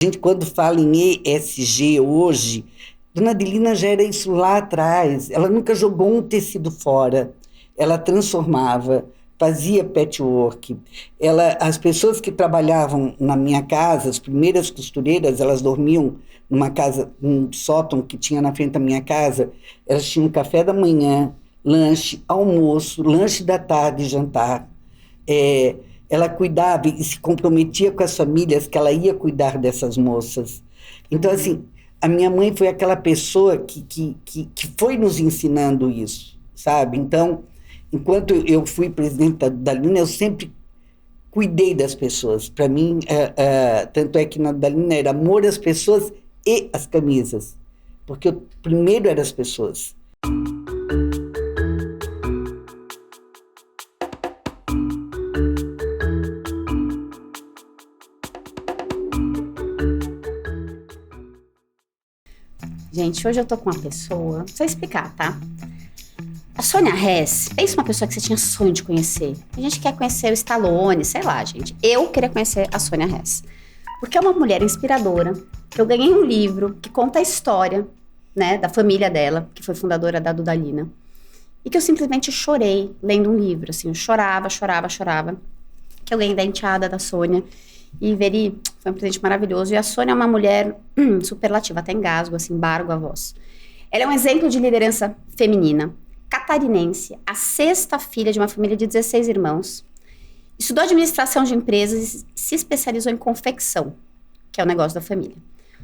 A gente, quando fala em ESG hoje, Dona Adelina já era isso lá atrás. Ela nunca jogou um tecido fora. Ela transformava, fazia patchwork. As pessoas que trabalhavam na minha casa, as primeiras costureiras, elas dormiam numa casa, num sótão que tinha na frente da minha casa. Elas tinham café da manhã, lanche, almoço, lanche da tarde, jantar. Ela cuidava e se comprometia com as famílias que ela ia cuidar dessas moças. Então, assim, a minha mãe foi aquela pessoa que foi nos ensinando isso, sabe? Então, enquanto eu fui presidente da Dalina, eu sempre cuidei das pessoas. Para mim, tanto é que na Dalina era amor às pessoas e às camisas, porque o primeiro eram as pessoas. Gente, hoje eu tô com uma pessoa, não sei explicar, tá? A Sônia Hess, pensa uma pessoa que você tinha sonho de conhecer. A gente quer conhecer o Stallone, sei lá, gente. Eu queria conhecer a Sônia Hess. Porque é uma mulher inspiradora, que eu ganhei um livro que conta a história, né, da família dela, que foi fundadora da Dudalina. E que eu simplesmente chorei lendo um livro, assim, eu chorava. Que eu ganhei da enteada da Sônia. E Veri, foi um presente maravilhoso. E a Sônia é uma mulher superlativa, até engasgo, assim, embargo a voz. Ela é um exemplo de liderança feminina, catarinense, a sexta filha de uma família de 16 irmãos. Estudou administração de empresas e se especializou em confecção, que é o negócio da família.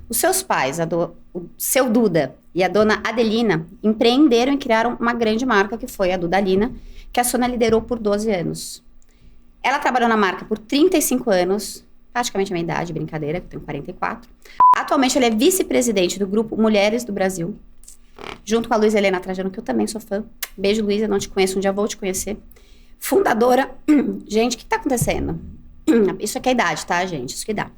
Os seus pais, o seu Duda e a dona Adelina, empreenderam e criaram uma grande marca, que foi a Dudalina, que a Sônia liderou por 12 anos. Ela trabalhou na marca por 35 anos, praticamente a minha idade, brincadeira, que eu tenho 44. Atualmente ela é vice-presidente do grupo Mulheres do Brasil, junto com a Luísa Helena Trajano, que eu também sou fã. Beijo, Luísa, não te conheço, um dia vou te conhecer. Fundadora... Gente, o que tá acontecendo? Isso aqui é idade, tá, gente? Isso que dá.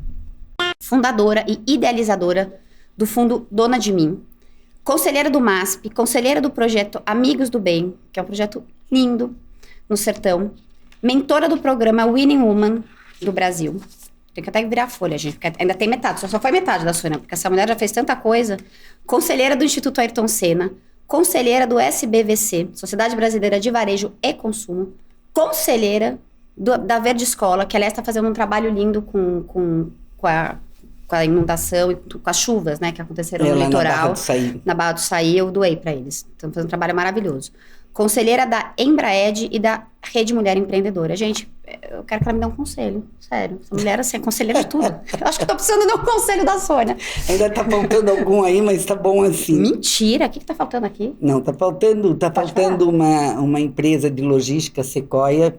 Fundadora e idealizadora do fundo Dona de Mim. Conselheira do MASP, conselheira do projeto Amigos do Bem, que é um projeto lindo no sertão. Mentora do programa Winning Woman do Brasil. Tem que até virar a folha, gente, porque ainda tem metade. Só foi metade da Sônia, porque essa mulher já fez tanta coisa. Conselheira do Instituto Ayrton Senna. Conselheira do SBVC, Sociedade Brasileira de Varejo e Consumo. Conselheira da Verde Escola, que aliás está fazendo um trabalho lindo com a inundação e com as chuvas, né, que aconteceram no litoral. Na Barra do Saí, eu doei para eles. Estão fazendo um trabalho maravilhoso. Conselheira da Embraed e da Rede Mulher Empreendedora. Gente, eu quero que ela me dê um conselho, sério. Essa mulher, assim, é conselheira de tudo. Eu acho que eu tô precisando de um conselho da Sônia. Ainda tá faltando algum aí, mas tá bom assim. Mentira, o que tá faltando aqui? Não, tá faltando uma empresa de logística, Sequoia.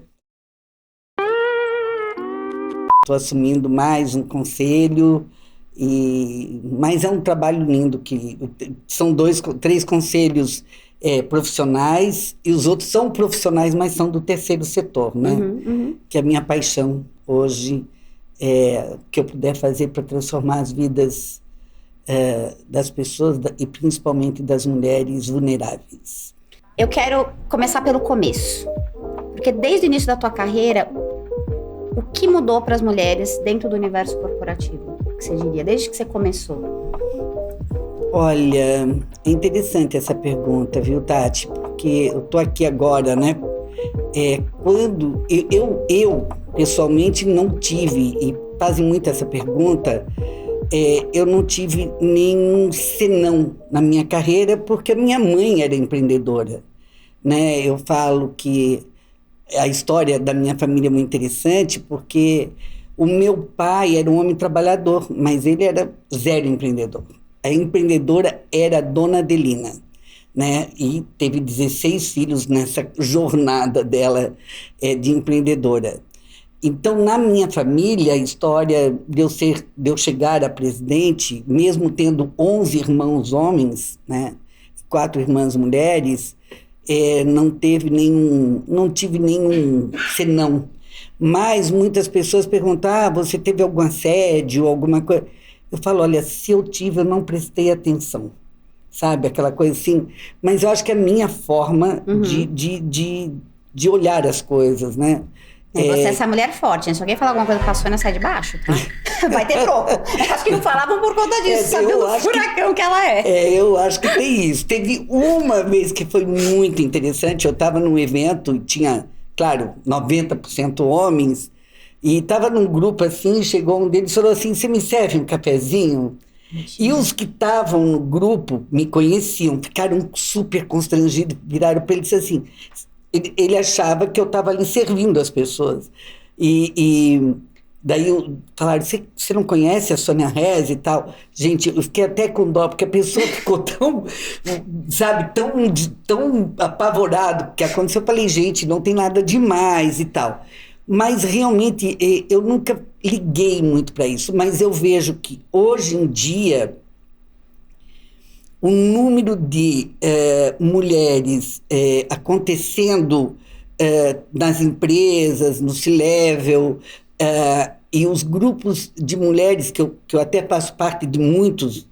Tô assumindo mais um conselho, mas é um trabalho lindo, que são 3 conselhos profissionais, e os outros são profissionais, mas são do terceiro setor, né? Que é a minha paixão hoje, que eu puder fazer para transformar as vidas das pessoas e principalmente das mulheres vulneráveis. Eu quero começar pelo começo, porque desde o início da tua carreira, o que mudou para as mulheres dentro do universo corporativo, que você diria, desde que você começou? Olha, é interessante essa pergunta, viu, Tati? Porque eu tô aqui agora, né? Quando eu pessoalmente não tive, e fazem muito essa pergunta, eu não tive nenhum senão na minha carreira, porque a minha mãe era empreendedora, né? Eu falo que a história da minha família é muito interessante, porque o meu pai era um homem trabalhador, mas ele era zero empreendedor. A empreendedora era a Dona Adelina, né? E teve 16 filhos nessa jornada dela de empreendedora. Então, na minha família, a história de eu chegar a presidente, mesmo tendo 11 irmãos homens, né, 4 irmãs mulheres, não tive nenhum senão. Mas muitas pessoas perguntam, você teve algum assédio, alguma coisa? Eu falo, olha, se eu tive, eu não prestei atenção, sabe? Aquela coisa assim. Mas eu acho que é a minha forma de olhar as coisas, né? E você é essa mulher forte, gente. Se alguém falar alguma coisa pra Sônia, sai de baixo, tá? Vai ter troco. Acho que não falavam por conta disso, sabe o furacão que ela é. Eu acho que tem isso. Teve uma vez que foi muito interessante, eu estava num evento e tinha, claro, 90% homens, e estava num grupo assim, chegou um deles e falou assim, você me serve um cafezinho? E os que estavam no grupo me conheciam, ficaram super constrangidos, viraram para ele e disseram assim, ele achava que eu estava ali servindo as pessoas. E daí falaram, você não conhece a Sônia Rez e tal? Gente, eu fiquei até com dó, porque a pessoa ficou tão, sabe, tão apavorado que aconteceu. Eu falei, gente, não tem nada demais e tal. Mas realmente eu nunca liguei muito para isso, mas eu vejo que hoje em dia o número de mulheres acontecendo nas empresas, no C-Level, e os grupos de mulheres, que eu até faço parte de muitos,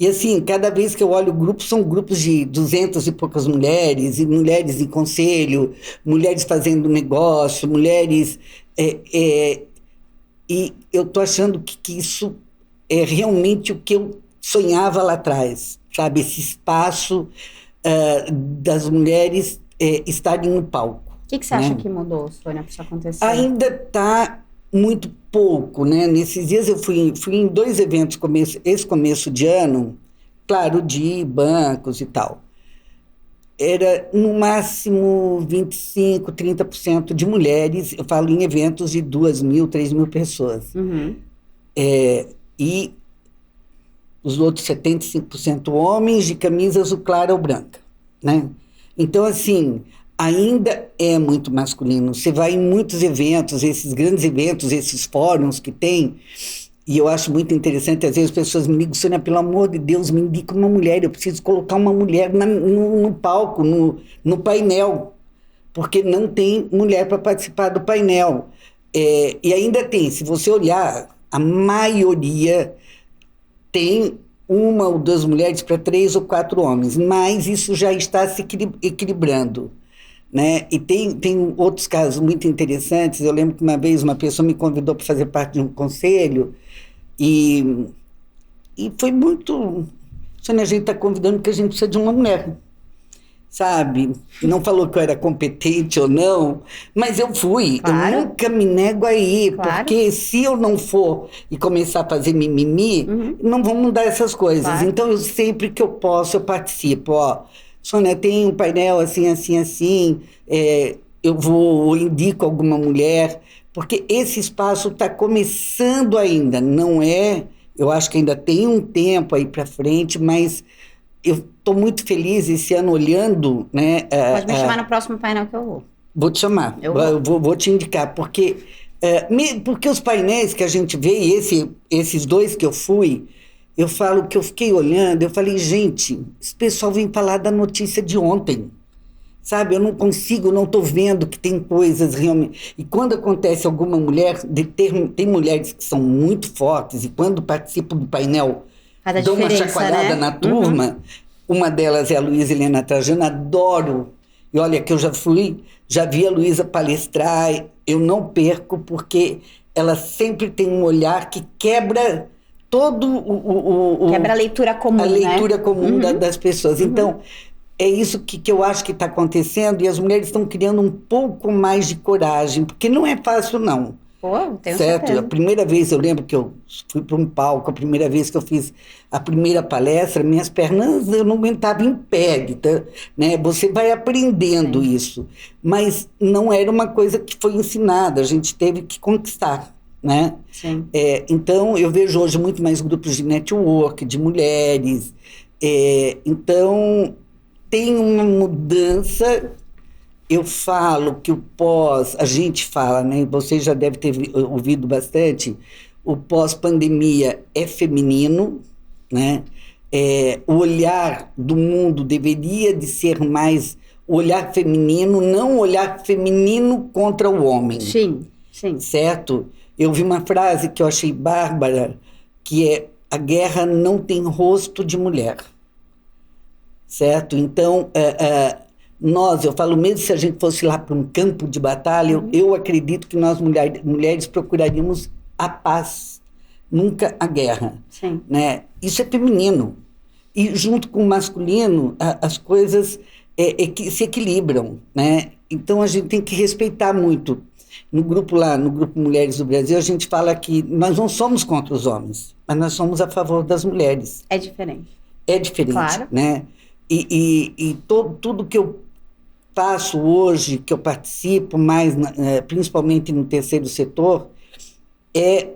e assim, cada vez que eu olho o grupo, são grupos de 200 e poucas mulheres, e mulheres em conselho, mulheres fazendo negócio, mulheres... e eu estou achando que isso é realmente o que eu sonhava lá atrás, sabe? Esse espaço das mulheres estarem no palco. O que você acha que mudou, Sônia, para isso acontecer? Ainda está muito pouco, né? Nesses dias eu fui em 2 eventos esse começo de ano, claro, de bancos e tal. Era no máximo 25%, 30% de mulheres, eu falo em eventos de 2.000, 3.000 pessoas. Uhum. E os outros 75% homens de camisa azul clara ou branca, né? Então, assim, ainda é muito masculino. Você vai em muitos eventos, esses grandes eventos, esses fóruns que tem, e eu acho muito interessante, às vezes as pessoas me ligam, Sônia, pelo amor de Deus, me indica uma mulher, eu preciso colocar uma mulher no palco, no painel, porque não tem mulher para participar do painel. E ainda tem, se você olhar, a maioria tem 1 ou 2 mulheres para 3 ou 4 homens, mas isso já está se equilibrando, né? E tem outros casos muito interessantes. Eu lembro que uma vez uma pessoa me convidou para fazer parte de um conselho e foi muito... Sônia, a gente está convidando porque a gente precisa de uma mulher, sabe? Não falou que eu era competente ou não, mas eu fui. Claro. Eu nunca me nego a ir, claro. Porque se eu não for e começar a fazer mimimi, não vão mudar essas coisas. Claro. Então, eu sempre que eu posso, eu participo. Ó, Sônia, tem um painel assim, assim, assim, eu indico alguma mulher, porque esse espaço está começando ainda, não é... Eu acho que ainda tem um tempo aí para frente, mas... Eu estou muito feliz esse ano olhando, né? Pode me chamar no próximo painel que eu vou. Vou te chamar, vou te indicar, porque os painéis que a gente vê, e esses 2 que eu fui, eu falo que eu fiquei olhando, eu falei, gente, esse pessoal vem falar da notícia de ontem, sabe? Eu não consigo, não estou vendo que tem coisas realmente... E quando acontece alguma mulher, tem mulheres que são muito fortes, e quando participam do painel... Dou uma chacoalhada, né? Na turma. Uma delas é a Luísa Helena Trajano, adoro. E olha que eu já vi a Luísa palestrar, eu não perco, porque ela sempre tem um olhar que quebra todo quebra a leitura comum, a leitura comum das pessoas. Então, é isso que eu acho que está acontecendo, e as mulheres estão criando um pouco mais de coragem, porque não é fácil, não. Pô, tenho certo? Certeza. A primeira vez, eu lembro que eu fui para um palco, a primeira vez que eu fiz a primeira palestra, minhas pernas, eu não aguentava em pé, né? Você vai aprendendo isso, mas não era uma coisa que foi ensinada, a gente teve que conquistar, né? Sim. Então, eu vejo hoje muito mais grupos de network, de mulheres, então, tem uma mudança... Eu falo que a gente fala, né? Você já deve ter ouvido bastante, o pós-pandemia é feminino, né? O olhar do mundo deveria de ser mais o olhar feminino, não o olhar feminino contra o homem. Sim, sim. Certo? Eu vi uma frase que eu achei bárbara, que é: a guerra não tem rosto de mulher. Certo? Então, eu falo mesmo se a gente fosse lá para um campo de batalha, eu acredito que nós mulheres procuraríamos a paz, nunca a guerra. Sim. Né? Isso é feminino. E junto com o masculino, as coisas que se equilibram. Né? Então a gente tem que respeitar muito. No grupo Mulheres do Brasil, a gente fala que nós não somos contra os homens, mas nós somos a favor das mulheres. É diferente. É diferente, claro. Né? E tudo que eu faço hoje, que eu participo mais, principalmente no terceiro setor, é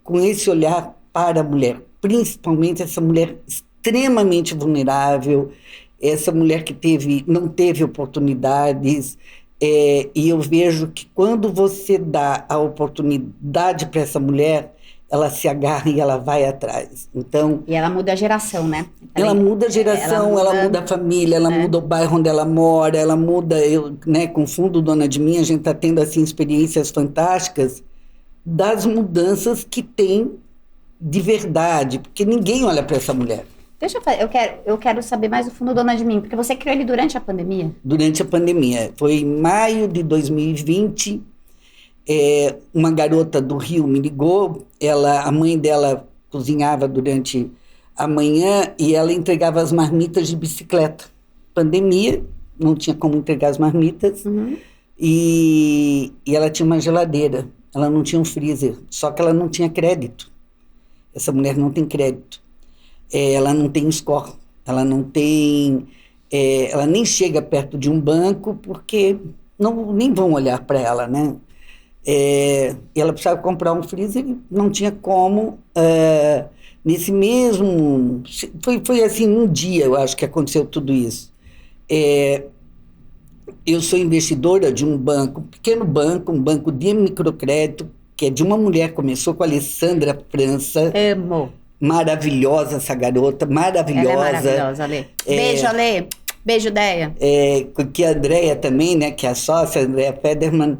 com esse olhar para a mulher, principalmente essa mulher extremamente vulnerável, essa mulher que não teve oportunidades, e eu vejo que quando você dá a oportunidade para essa mulher, ela se agarra e ela vai atrás. Então, e ela muda a geração, né? Ela muda a geração, ela muda a família, ela muda o bairro onde ela mora, ela muda, com o Fundo Dona de Mim, a gente está tendo assim, experiências fantásticas das mudanças que tem de verdade, porque ninguém olha para essa mulher. Deixa eu fazer, eu quero saber mais do Fundo Dona de Mim, porque você criou ele durante a pandemia? Durante a pandemia, foi em maio de 2020, uma garota do Rio me ligou, a mãe dela cozinhava durante a manhã e ela entregava as marmitas de bicicleta. Pandemia, não tinha como entregar as marmitas, e ela tinha uma geladeira, ela não tinha um freezer, só que ela não tinha crédito. Essa mulher não tem crédito. Ela não tem score, ela não tem... ela nem chega perto de um banco porque nem vão olhar para ela, né? Ela precisava comprar um freezer e não tinha como. Nesse mesmo... Foi assim, um dia, eu acho que aconteceu tudo isso. Eu sou investidora de um banco, um pequeno banco, um banco de microcrédito, que é de uma mulher, começou com a Alessandra França. Amo. Maravilhosa essa garota, maravilhosa. Ela é maravilhosa, Alê. Beijo, Alê. Beijo, Deia. Que a Andréia também, né, que é a sócia, a Andréia Federman,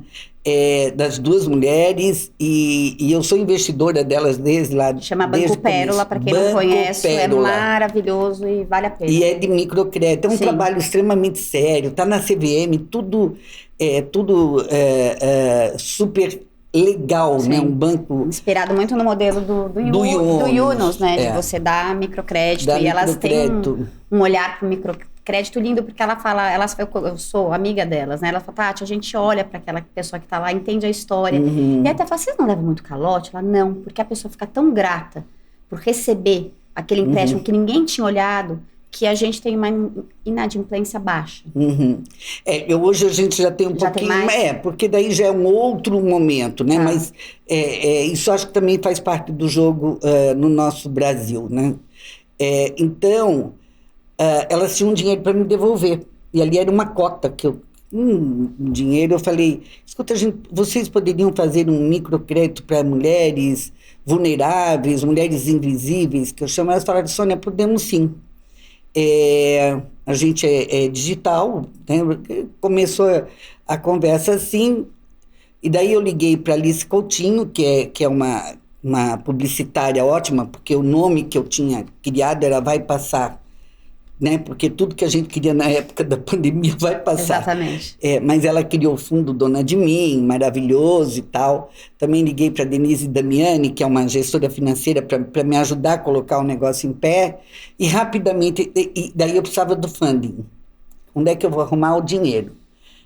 das duas mulheres, e eu sou investidora delas desde lá. Chama Banco Pérola, para quem não conhece, Pérola. É maravilhoso e vale a pena. E é de microcrédito, é um trabalho extremamente sério, está na CVM, tudo super legal, né? Um banco... Inspirado muito no modelo do Yunus, né? De você dar microcrédito, e elas têm um olhar para o microcrédito lindo, porque ela fala, eu sou amiga delas, né? Ela fala, Tati, a gente olha para aquela pessoa que está lá, entende a história, e até fala, vocês não levam muito calote? Ela, não, porque a pessoa fica tão grata por receber aquele empréstimo que ninguém tinha olhado, que a gente tem uma inadimplência baixa. Hoje a gente já tem pouquinho... porque daí já é um outro momento, né? Mas isso acho que também faz parte do jogo no nosso Brasil, né? Então, elas tinham dinheiro para me devolver. E ali era uma cota que dinheiro. Eu falei, escuta, vocês poderiam fazer um microcrédito para mulheres vulneráveis, mulheres invisíveis, que eu chamo. Elas falaram, Sônia, podemos sim. A gente é digital, né? Começou a conversa assim, e daí eu liguei para Alice Coutinho, que é uma publicitária ótima, porque o nome que eu tinha criado era Vai Passar, né? Porque tudo que a gente queria na época da pandemia vai passar. Exatamente. Mas ela criou o Fundo Dona de Mim, maravilhoso e tal. Também liguei para Denise Damiani, que é uma gestora financeira, para me ajudar a colocar o negócio em pé. E rapidamente, daí eu precisava do funding. Onde é que eu vou arrumar o dinheiro?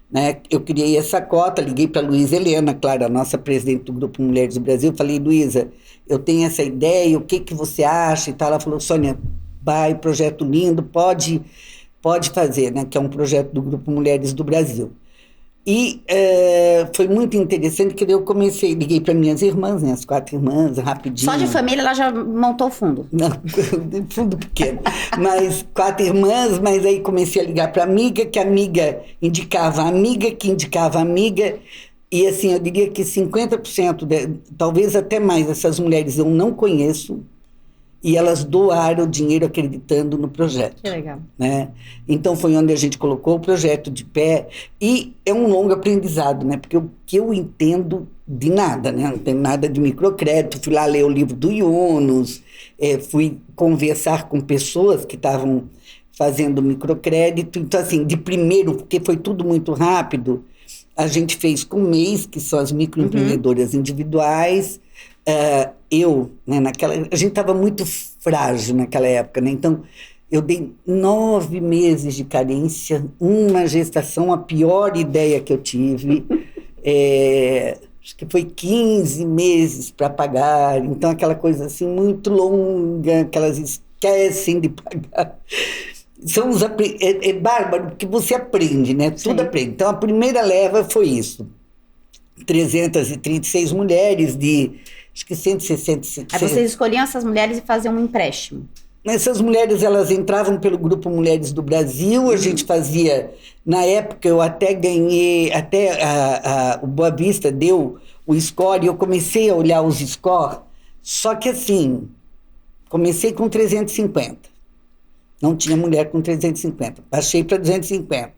Né? Eu criei essa cota, liguei para a Luísa Helena, claro, a nossa presidente do Grupo Mulheres do Brasil. Falei, Luísa, eu tenho essa ideia, o que você acha e tal. Ela falou, Sônia, vai, projeto lindo, pode fazer, né? Que é um projeto do Grupo Mulheres do Brasil. E foi muito interessante que eu liguei para minhas irmãs, né? As 4 irmãs, rapidinho. Só de família ela já montou o fundo? Não, fundo pequeno. Mas 4 irmãs, mas aí comecei a ligar para amiga, que a amiga indicava a amiga, que indicava a amiga. E assim, eu diria que 50%, talvez até mais, essas mulheres eu não conheço, e elas doaram o dinheiro acreditando no projeto. Que legal. Né? Então foi onde a gente colocou o projeto de pé, e é um longo aprendizado, né? Porque o que eu entendo de nada, né? Não tem nada de microcrédito, fui lá ler o livro do Yunus, fui conversar com pessoas que estavam fazendo microcrédito. Então, assim, de primeiro, porque foi tudo muito rápido, a gente fez com o MEIs, que são as microempreendedoras individuais. Né, a gente estava muito frágil naquela época, né? Então, eu dei 9 meses de carência, uma gestação, a pior ideia que eu tive. Acho que foi 15 meses para pagar. Então, aquela coisa assim, muito longa, que elas esquecem de pagar. É bárbaro, porque você aprende, né? Sim. Tudo aprende. Então, a primeira leva foi isso. 336 mulheres de, acho que 160... Aí vocês escolhiam essas mulheres e faziam um empréstimo. Essas mulheres, elas entravam pelo Grupo Mulheres do Brasil, a gente fazia, na época eu até ganhei, o Boa Vista deu o score, e eu comecei a olhar os scores, só que assim, comecei com 350, não tinha mulher com 350, baixei para 250.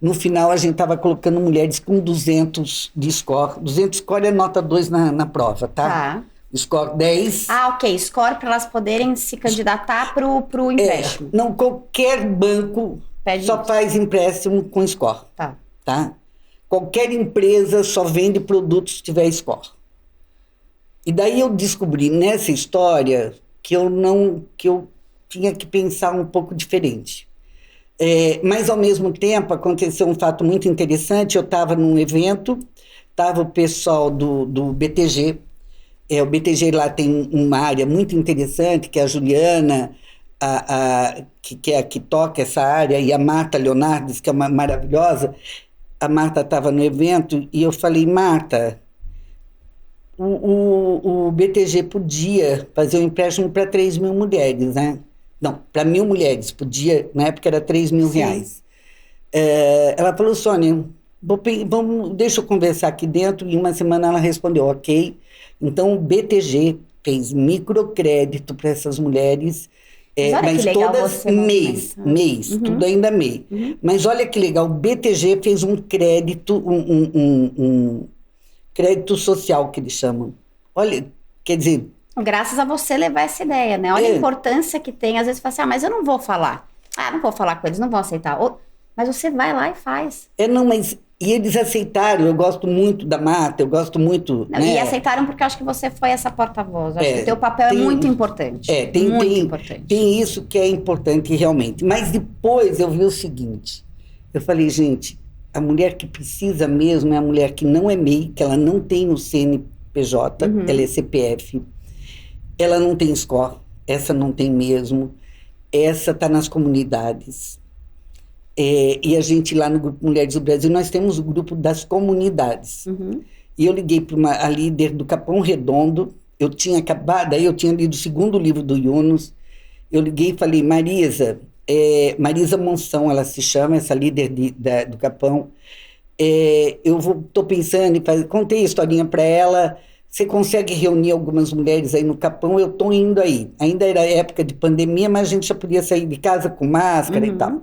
No final, a gente estava colocando mulheres com 200 de score. 200 score é nota 2 na prova, tá? Score 10. Ok. Score para elas poderem se candidatar pro empréstimo. Não, qualquer banco só faz empréstimo com score. Tá? Qualquer empresa só vende produtos se tiver score. E daí eu descobri nessa história que eu tinha que pensar um pouco diferente. Mas, ao mesmo tempo, aconteceu um fato muito interessante. Eu estava num evento, estava o pessoal do BTG. O BTG lá tem uma área muito interessante, que é a Juliana, que é a que toca essa área, e a Marta Leonardes, que é uma maravilhosa. A Marta estava no evento e eu falei, Marta, o BTG podia fazer um empréstimo para 3 mil mulheres, né? Não, para 1.000 mulheres, podia, na época era 3 mil reais. Ela falou, Sônia, deixa eu conversar aqui dentro, e uma semana ela respondeu, ok. Então o BTG fez microcrédito para essas mulheres, mas todas mês, tudo ainda MEI. Mas olha que legal, o BTG fez um crédito, um crédito social, que eles chamam. Olha, quer dizer... Graças a você levar essa ideia, né? Olha a importância que tem. Às vezes você fala assim, mas eu não vou falar. Não vou falar com eles, não vão aceitar. Mas você vai lá e faz. E eles aceitaram. Eu gosto muito da Marta, eu gosto muito... E aceitaram porque eu acho que você foi essa porta-voz. Acho que o teu papel é muito importante. Importante. Tem isso que é importante realmente. Mas depois eu vi o seguinte. Eu falei, gente, a mulher que precisa mesmo é a mulher que não é MEI, que ela não tem o CNPJ, ela é CPF. Ela não tem score, essa não tem mesmo, essa está nas comunidades. E a gente lá no Grupo Mulheres do Brasil, nós temos o grupo das comunidades. E eu liguei para a líder do Capão Redondo, eu tinha lido o 2º livro do Yunus, eu liguei e falei, Marisa Monção, ela se chama, essa líder do Capão, eu estou pensando em fazer, contei a historinha para ela. Você consegue reunir algumas mulheres aí no Capão? Eu estou indo aí. Ainda era época de pandemia, mas a gente já podia sair de casa com máscara e tal.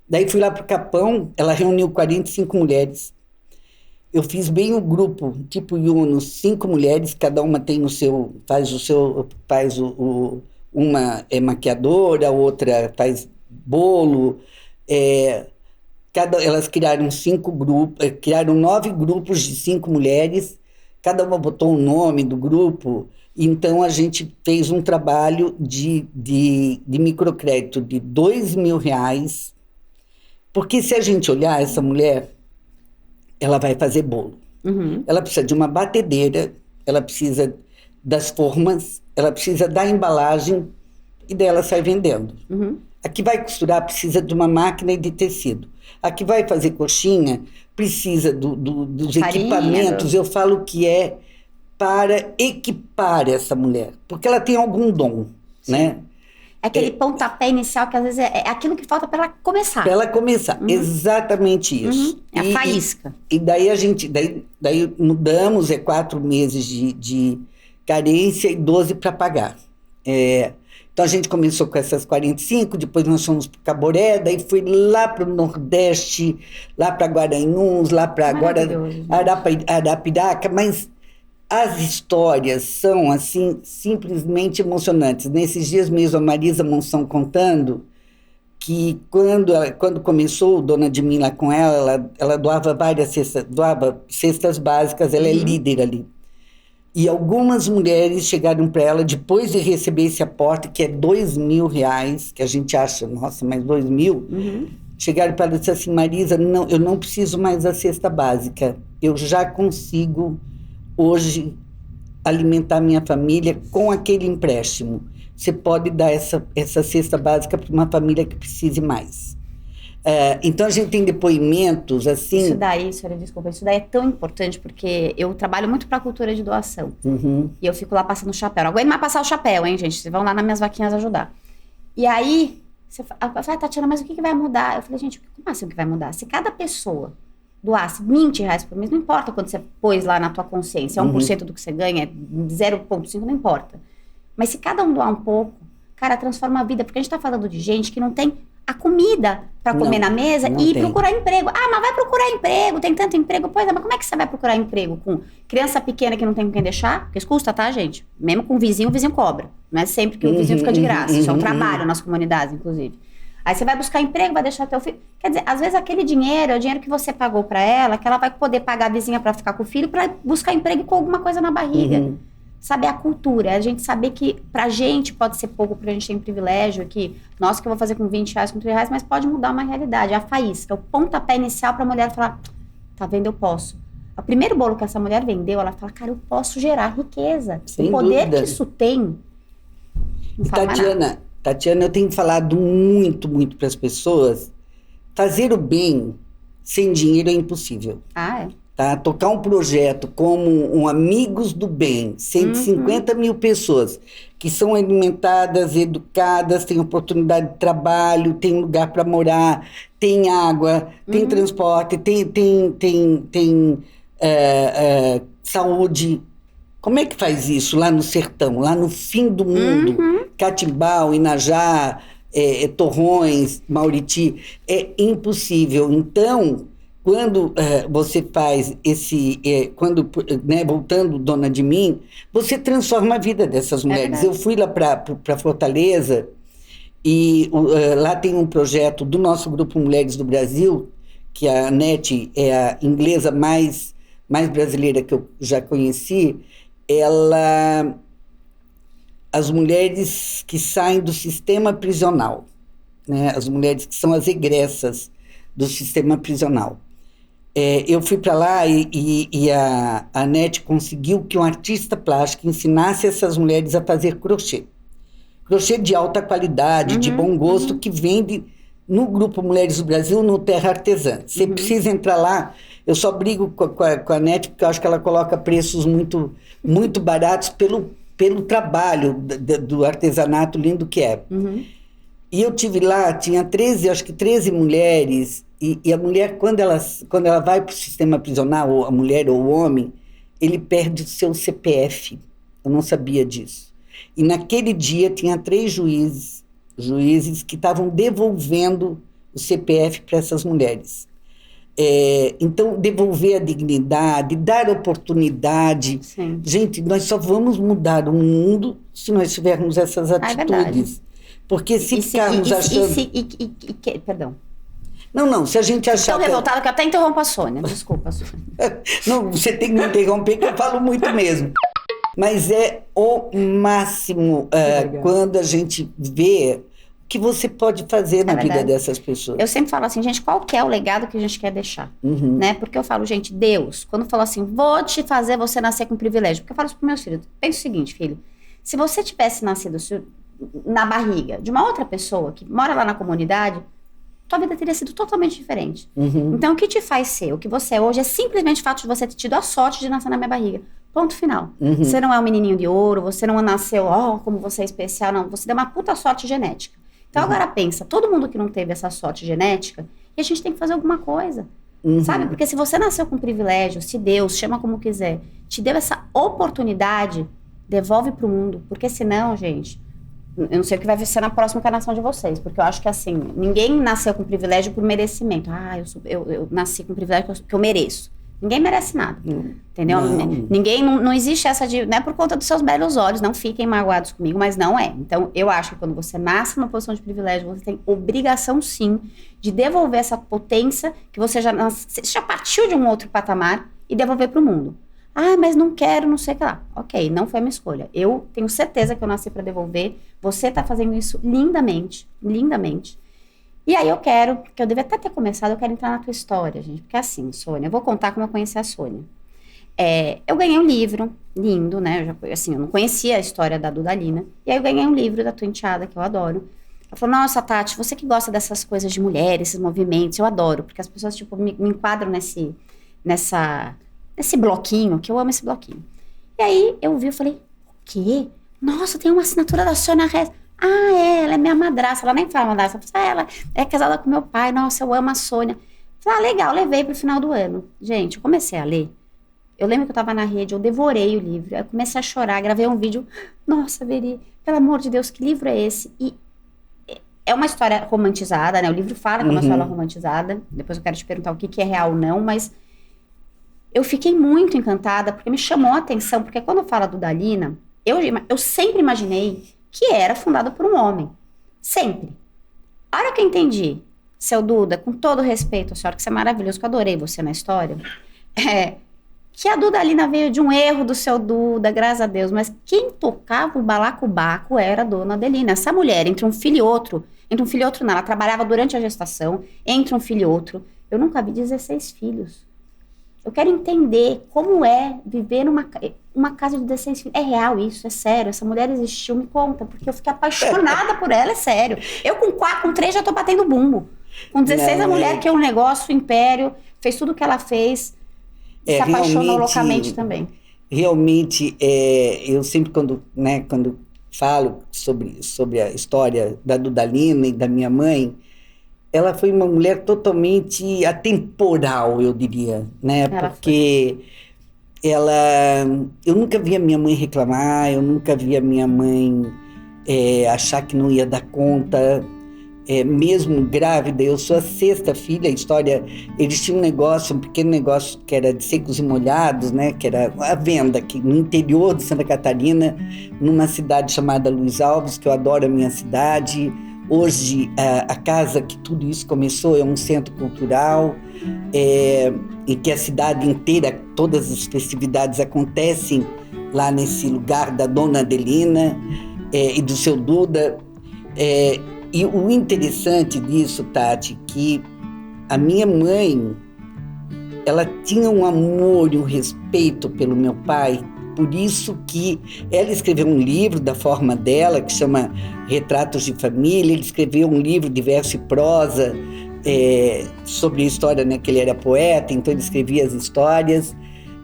Daí fui lá para o Capão, ela reuniu 45 mulheres. Eu fiz bem o grupo, tipo Yunus, 5 mulheres, cada uma tem uma é maquiadora, a outra faz bolo. Elas criaram 5 grupos, criaram 9 grupos de 5 mulheres. Cada uma botou o nome do grupo, então a gente fez um trabalho de microcrédito de 2 mil reais, porque se a gente olhar essa mulher, ela vai fazer bolo. Ela precisa de uma batedeira, ela precisa das formas, ela precisa da embalagem, e daí ela sai vendendo. A que vai costurar precisa de uma máquina e de tecido. A que vai fazer coxinha precisa dos equipamentos. Eu falo que é para equipar essa mulher, porque ela tem algum dom, né? É aquele pontapé inicial que às vezes é aquilo que falta para ela começar. Para ela começar, exatamente isso. É a faísca. E daí a gente, daí mudamos, 4 meses de carência e 12 para pagar. Então a gente começou com essas 45, depois nós fomos para Caboré, daí fui lá para o Nordeste, lá para Guaranhuns, lá para agora Arapiraca, mas as histórias são assim simplesmente emocionantes. Nesses dias mesmo a Marisa Monção contando que quando começou Dona de Mim lá com ela doava doava cestas básicas, ela é líder ali. E algumas mulheres chegaram para ela, depois de receber esse aporte, que é R$2.000, que a gente acha, nossa, mas 2.000, chegaram para ela e disseram assim, Marisa, não, eu não preciso mais da cesta básica, eu já consigo hoje alimentar minha família com aquele empréstimo. Você pode dar essa cesta básica para uma família que precise mais. Então, a gente tem depoimentos assim... Isso daí, senhora, desculpa, isso daí é tão importante, porque eu trabalho muito para a cultura de doação. E eu fico lá passando o chapéu. Não aguento mais passar o chapéu, hein, gente? Vocês vão lá nas minhas vaquinhas ajudar. E aí, eu falei, Tatiana, mas o que vai mudar? Eu falei, gente, como assim o que vai mudar? Se cada pessoa doasse R$20 por mês, não importa quanto você pôs lá na tua consciência, 1% do que você ganha, 0,5%, não importa. Mas se cada um doar um pouco, cara, transforma a vida, porque a gente tá falando de gente que não tem a comida para comer na mesa e procurar emprego. Ah, mas vai procurar emprego, tem tanto emprego. Pois é, mas como é que você vai procurar emprego com criança pequena que não tem com quem deixar? Porque isso custa, tá, gente? Mesmo com o vizinho cobra. Não é sempre que o vizinho fica de graça. Isso é um trabalho nas comunidades, inclusive. Aí você vai buscar emprego, vai deixar teu filho... Quer dizer, às vezes aquele dinheiro é o dinheiro que você pagou para ela, que ela vai poder pagar a vizinha para ficar com o filho, para buscar emprego com alguma coisa na barriga. Saber a cultura, a gente saber que pra gente pode ser pouco, porque a gente tem privilégio, que nossa, que eu vou fazer com R$20, com R$30, mas pode mudar uma realidade. A faísca, o pontapé inicial pra mulher falar, tá vendo, eu posso. O primeiro bolo que essa mulher vendeu, ela fala, cara, eu posso gerar riqueza. Sem o poder dúvida. que isso tem. Não fala mais nada. Tatiana, eu tenho falado muito, muito para as pessoas, fazer o bem sem dinheiro é impossível. Ah, é? Tá? Tocar um projeto como um Amigos do Bem, 150 mil pessoas que são alimentadas, educadas, têm oportunidade de trabalho, têm lugar para morar, tem água, tem transporte, tem saúde. Como é que faz isso lá no sertão, lá no fim do mundo? Catimbau, Inajá, Torrões, Mauriti, é impossível. Então, quando você faz voltando Dona de Mim, você transforma a vida dessas mulheres. Eu fui lá para Fortaleza e lá tem um projeto do nosso Grupo Mulheres do Brasil, que a Anete é a inglesa mais brasileira que eu já conheci. As mulheres que saem do sistema prisional, né? As mulheres que são as egressas do sistema prisional. Eu fui para lá e a Anete conseguiu que um artista plástico ensinasse essas mulheres a fazer crochê. Crochê de alta qualidade, de bom gosto, que vende no Grupo Mulheres do Brasil, no Terra Artesã. Você precisa entrar lá. Eu só brigo com a Anete porque eu acho que ela coloca preços muito, muito baratos pelo trabalho do artesanato lindo que é. E eu tive lá, tinha 13 mulheres, e a mulher, quando ela vai para o sistema prisional, ou a mulher ou o homem, ele perde o seu CPF. Eu não sabia disso. E naquele dia tinha 3 juízes que estavam devolvendo o CPF para essas mulheres. Então, devolver a dignidade, dar oportunidade. Sim. Gente, nós só vamos mudar o mundo se nós tivermos essas atitudes. Porque se ficarmos achando... Perdão. Não, se a gente achar... Estou revoltada que eu até interrompo a Sônia. Desculpa, Sônia. Não, você tem que me interromper, que eu falo muito mesmo. Mas é o máximo quando a gente vê o que você pode fazer na vida dessas pessoas. Eu sempre falo assim, gente, qual que é o legado que a gente quer deixar? Né? Porque eu falo, gente, Deus, quando falou assim, vou te fazer você nascer com privilégio. Porque eu falo isso para meus filhos. Pensa o seguinte, filho. Se você tivesse nascido na barriga de uma outra pessoa que mora lá na comunidade, tua vida teria sido totalmente diferente. Então, o que te faz ser o que você é hoje é simplesmente o fato de você ter tido a sorte de nascer na minha barriga. Ponto final. Você não é um menininho de ouro, você não nasceu, como você é especial, não. Você deu uma puta sorte genética. Então, agora pensa, todo mundo que não teve essa sorte genética, e a gente tem que fazer alguma coisa. Sabe? Porque se você nasceu com privilégio, se Deus, chama como quiser, te deu essa oportunidade, devolve pro mundo. Porque senão, gente... Eu não sei o que vai ser na próxima encarnação de vocês, porque eu acho que assim, ninguém nasceu com privilégio por merecimento. Eu nasci com privilégio que eu mereço. Ninguém merece nada, entendeu? Não. Ninguém, não existe essa de, não é por conta dos seus belos olhos, não fiquem magoados comigo, mas não é. Então, eu acho que quando você nasce numa posição de privilégio, você tem obrigação, sim, de devolver essa potência que você já partiu de um outro patamar e devolver para o mundo. Ah, mas não quero, não sei o que lá. Ok, não foi a minha escolha. Eu tenho certeza que eu nasci para devolver. Você tá fazendo isso lindamente, lindamente. E aí eu quero, que eu devia até ter começado, eu quero entrar na tua história, gente. Porque assim, Sônia, eu vou contar como eu conheci a Sônia. Eu ganhei um livro, lindo, né? Eu não conhecia a história da Dudalina. E aí eu ganhei um livro da tua enteada, que eu adoro. Ela falou, nossa, Tati, você que gosta dessas coisas de mulher, esses movimentos, eu adoro. Porque as pessoas, tipo, me enquadram nesse bloquinho, que eu amo esse bloquinho. E aí eu vi, eu falei, o quê? Nossa, tem uma assinatura da Sônia Hess. Ah, ela é minha madrasta. Ela nem fala madrasta. Ela é casada com meu pai. Nossa, eu amo a Sônia. Falei, legal, levei pro final do ano. Gente, eu comecei a ler. Eu lembro que eu tava na rede, eu devorei o livro. Eu comecei a chorar, gravei um vídeo. Nossa, Veri, pelo amor de Deus, que livro é esse? E é uma história romantizada, né? O livro fala que é uma história romantizada. Depois eu quero te perguntar o que é real ou não, mas eu fiquei muito encantada, porque me chamou a atenção, porque quando fala do Dalina, eu sempre imaginei que era fundado por um homem. Sempre. A hora que eu entendi, seu Duda, com todo respeito, a senhora, que você é maravilhoso, que eu adorei você na história, que a Dudalina veio de um erro do seu Duda, graças a Deus, mas quem tocava o balacobaco era a dona Adelina. Essa mulher, entre um filho e outro não, ela trabalhava durante a gestação, entre um filho e outro. Eu nunca vi 16 filhos. Eu quero entender como é viver numa casa de 16 filhos. É real isso? É sério? Essa mulher existiu? Me conta, porque eu fiquei apaixonada por ela, é sério. Eu com 3 já tô batendo bumbo. Com 16 a mulher que é um negócio, um império, fez tudo o que ela fez, se apaixonou loucamente também. Realmente, eu sempre quando falo sobre a história da Dudalina e da minha mãe, ela foi uma mulher totalmente atemporal, eu diria, né? Porque eu nunca vi a minha mãe reclamar, eu nunca vi a minha mãe achar que não ia dar conta, mesmo grávida. Eu sou a 6ª filha. Eles tinham um pequeno negócio que era de secos e molhados, né? Que era a venda aqui no interior de Santa Catarina, numa cidade chamada Luiz Alves, que eu adoro a minha cidade. Hoje, a casa que tudo isso começou é um centro cultural, em que a cidade inteira, todas as festividades acontecem lá nesse lugar da Dona Adelina e do seu Duda. E o interessante disso, Tati, que a minha mãe, ela tinha um amor e um respeito pelo meu pai. Por isso que ela escreveu um livro da forma dela, que chama Retratos de Família. Ele escreveu um livro de verso e prosa sobre a história, né, que ele era poeta, então ele escrevia as histórias.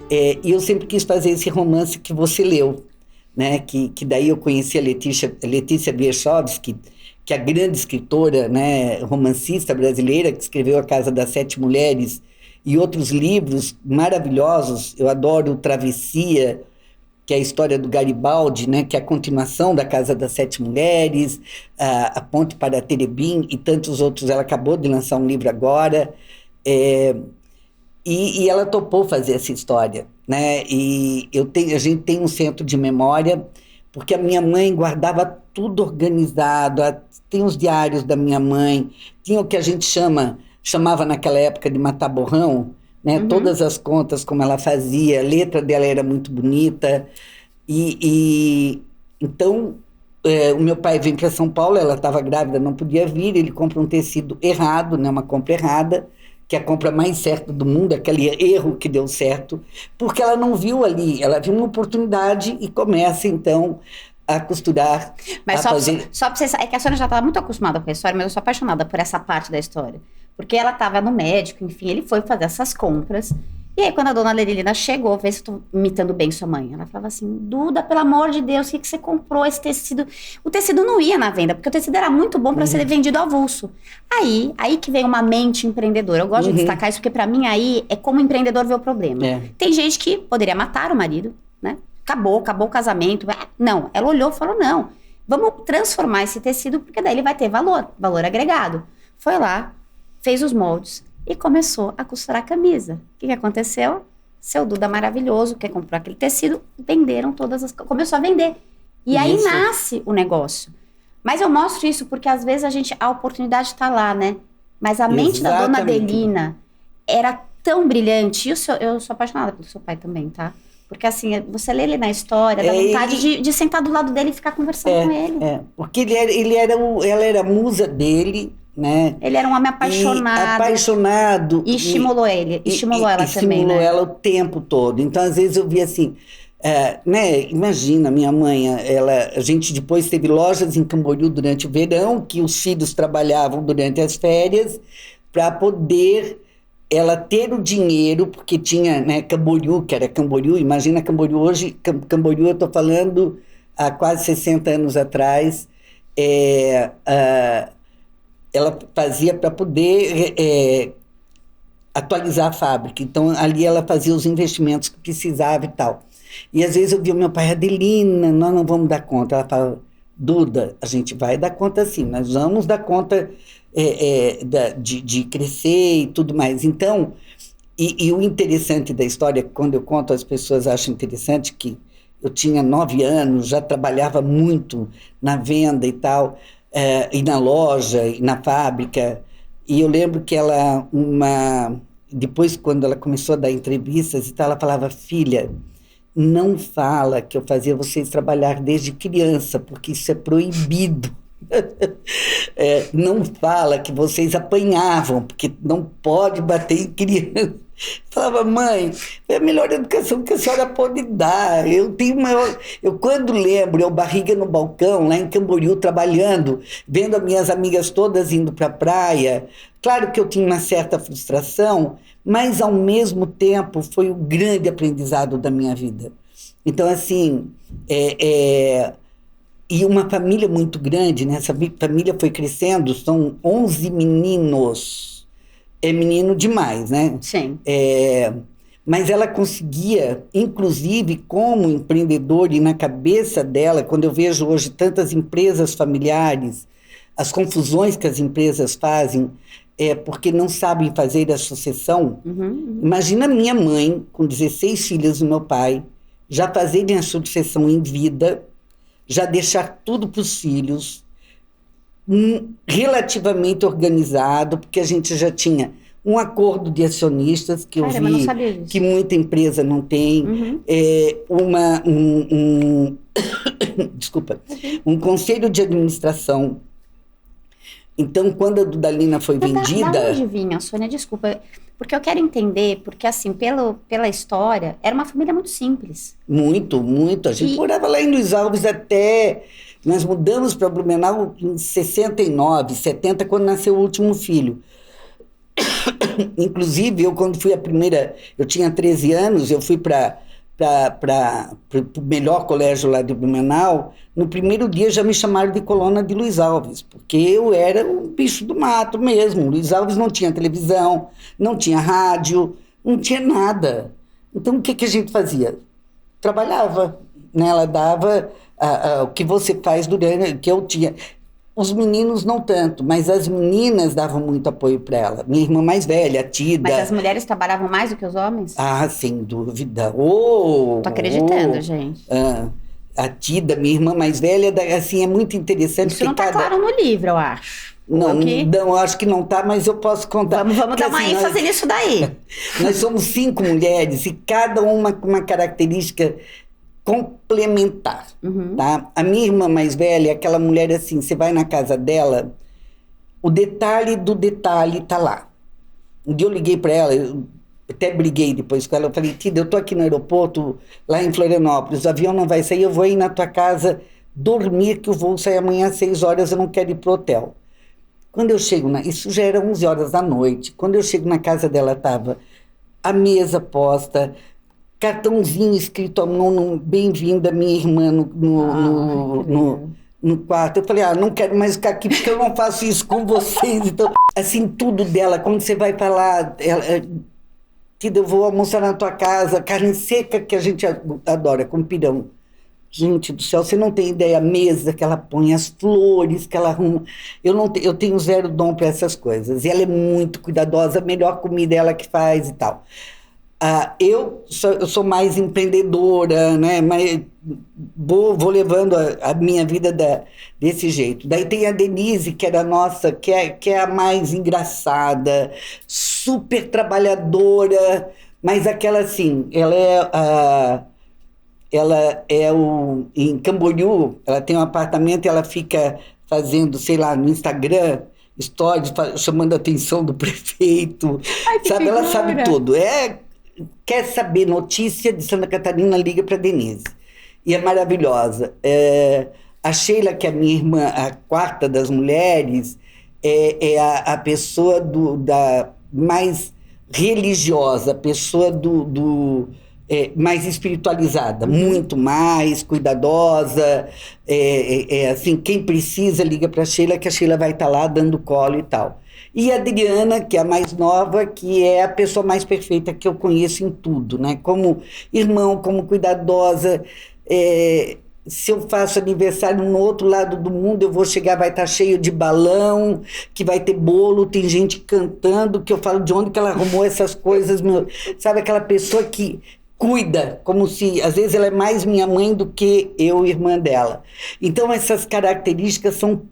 E eu sempre quis fazer esse romance que você leu, né, que daí eu conheci a Letícia Wierzchowski, que é a grande escritora, né, romancista brasileira, que escreveu A Casa das 7 Mulheres e outros livros maravilhosos. Eu adoro Travessia, que é a história do Garibaldi, né, que é a continuação da Casa das 7 Mulheres, a Ponte para Terebim e tantos outros. Ela acabou de lançar um livro agora, e ela topou fazer essa história, né? E a gente tem um centro de memória, porque a minha mãe guardava tudo organizado. Tem os diários da minha mãe, tinha o que a gente chamava naquela época de matar borrão, né? Todas as contas como ela fazia, a letra dela era muito bonita. Então, o meu pai vem para São Paulo, ela estava grávida, não podia vir, ele compra um tecido errado, né? Uma compra errada, que é a compra mais certa do mundo, aquele erro que deu certo, porque ela não viu ali, ela viu uma oportunidade e começa, então, a costurar. Mas só pra você saber, é que a Sônia já estava muito acostumada com a história, mas eu sou apaixonada por essa parte da história. Porque ela estava no médico, enfim, ele foi fazer essas compras. E aí, quando a dona Adelina chegou, vê se eu tô imitando bem sua mãe, ela falava assim: Duda, pelo amor de Deus, o que você comprou esse tecido? O tecido não ia na venda, porque o tecido era muito bom para ser vendido avulso. Aí que vem uma mente empreendedora. Eu gosto de destacar isso, porque para mim aí é como o empreendedor vê o problema. Tem gente que poderia matar o marido, né? Acabou o casamento. Não, ela olhou e falou: não, vamos transformar esse tecido, porque daí ele vai ter valor agregado. Foi lá, fez os moldes. e começou a costurar a camisa. O que aconteceu? Seu Duda maravilhoso, que comprou aquele tecido, venderam começou a vender. E aí nasce o negócio. Mas eu mostro isso porque às vezes a oportunidade está lá, né? Mas a mente da dona Adelina era tão brilhante. E eu sou apaixonada pelo seu pai também, tá? Porque assim, você lê ele na história, dá vontade de sentar do lado dele e ficar conversando com ele. Porque ela era a musa dele, né? Ele era um homem apaixonado. E estimulou ele, estimulou ela também, né? Estimulou ela o tempo todo. Então, às vezes eu via assim, né? Imagina, minha mãe, a gente depois teve lojas em Camboriú durante o verão, que os filhos trabalhavam durante as férias, para poder ela ter o dinheiro, porque tinha, né, Camboriú, que era Camboriú, imagina Camboriú hoje, Camboriú eu estou falando há quase 60 anos atrás, ela fazia para poder atualizar a fábrica, então ali ela fazia os investimentos que precisava e tal. E às vezes eu via o meu pai, Adelina, nós não vamos dar conta. Ela fala, Duda, a gente vai dar conta sim, nós vamos dar conta de crescer e tudo mais. Então, e o interessante da história, quando eu conto, as pessoas acham interessante que eu tinha 9 anos, já trabalhava muito na venda e tal, e na loja, e na fábrica. E eu lembro que depois, quando ela começou a dar entrevistas e tal, ela falava, filha, não fala que eu fazia vocês trabalhar desde criança, porque isso é proibido. Não fala que vocês apanhavam, porque não pode bater em criança. Falava, mãe, é a melhor educação que a senhora pode dar. Eu quando lembro, eu barriga no balcão, lá em Camboriú, trabalhando, vendo as minhas amigas todas indo para a praia. Claro que eu tinha uma certa frustração, mas ao mesmo tempo foi o grande aprendizado da minha vida. Então, assim, e uma família muito grande, né? Essa família foi crescendo, são 11 meninos. É menino demais, né? Sim. Mas ela conseguia, inclusive como empreendedora, e na cabeça dela, quando eu vejo hoje tantas empresas familiares, as confusões que as empresas fazem, porque não sabem fazer a sucessão. Imagina minha mãe, com 16 filhas do meu pai, já fazerem a sucessão em vida, já deixar tudo para os filhos, relativamente organizado, porque a gente já tinha um acordo de acionistas, que eu vi que muita empresa não tem, desculpa, um conselho de administração. Então, quando a Dudalina foi vendida... Da onde vinha, Sônia? Desculpa, porque eu quero entender, porque assim, pela história, era uma família muito simples. Muito, muito. A gente morava lá em Luiz Alves até... Nós mudamos para Blumenau em 69, 70, quando nasceu o último filho. Inclusive, eu quando fui a primeira... Eu tinha 13 anos, eu fui para o melhor colégio lá de Blumenau. No primeiro dia já me chamaram de colona de Luiz Alves, porque eu era um bicho do mato mesmo. Luiz Alves não tinha televisão, não tinha rádio, não tinha nada. Então, o que a gente fazia? Trabalhava, né? Ela dava o que você faz durante... que eu tinha... Os meninos não tanto, mas as meninas davam muito apoio para ela. Minha irmã mais velha, a Tida... Mas as mulheres trabalhavam mais do que os homens? Ah, sem dúvida. Tô acreditando, gente. A Tida, minha irmã mais velha, assim, é muito interessante. Isso não está claro no livro, eu acho. Não, acho que não está, mas eu posso contar. Vamos dar uma ênfase nisso daí. Nós somos 5 mulheres e cada uma com uma característica complementar, tá? A minha irmã mais velha é aquela mulher assim, você vai na casa dela, o detalhe do detalhe tá lá. Um dia eu liguei para ela, eu até briguei depois com ela, eu falei, Tida, eu tô aqui no aeroporto, lá em Florianópolis, o avião não vai sair, eu vou ir na tua casa dormir, que o voo sai amanhã às 6 horas, eu não quero ir pro hotel. Quando eu chego, isso já era 11 horas da noite, quando eu chego na casa dela, tava a mesa posta, cartãozinho escrito à mão, bem-vinda, minha irmã, no quarto. Eu falei, não quero mais ficar aqui, porque eu não faço isso com vocês. Então, assim, tudo dela, quando você vai para lá, Tida, eu vou almoçar na tua casa, carne seca que a gente adora, com pirão. Gente do céu, você não tem ideia, a mesa que ela põe, as flores que ela arruma. Eu tenho zero dom para essas coisas. E ela é muito cuidadosa, a melhor comida é ela que faz e tal. Eu sou mais empreendedora, né? Mas vou levando a minha vida desse jeito. Daí tem a Denise, que era nossa, que é a mais engraçada, super trabalhadora, mas aquela assim, em Camboriú, ela tem um apartamento e ela fica fazendo, sei lá, no Instagram, stories, chamando a atenção do prefeito, Ai, que sabe? Ela sabe figura. tudo. Quer saber notícia de Santa Catarina, liga para Denise. E é maravilhosa. A Sheila, que é a minha irmã, a quarta das mulheres, é a pessoa da mais religiosa, a pessoa mais espiritualizada, muito mais cuidadosa. Assim, quem precisa liga para a Sheila, que a Sheila vai estar lá dando colo e tal. E a Adriana, que é a mais nova, que é a pessoa mais perfeita que eu conheço em tudo, né? Como irmão, como cuidadosa. Se eu faço aniversário no outro lado do mundo, eu vou chegar, vai estar cheio de balão, que vai ter bolo, tem gente cantando, que eu falo de onde que ela arrumou essas coisas, sabe? Aquela pessoa que cuida, como se, às vezes, ela é mais minha mãe do que eu, irmã dela. Então, essas características são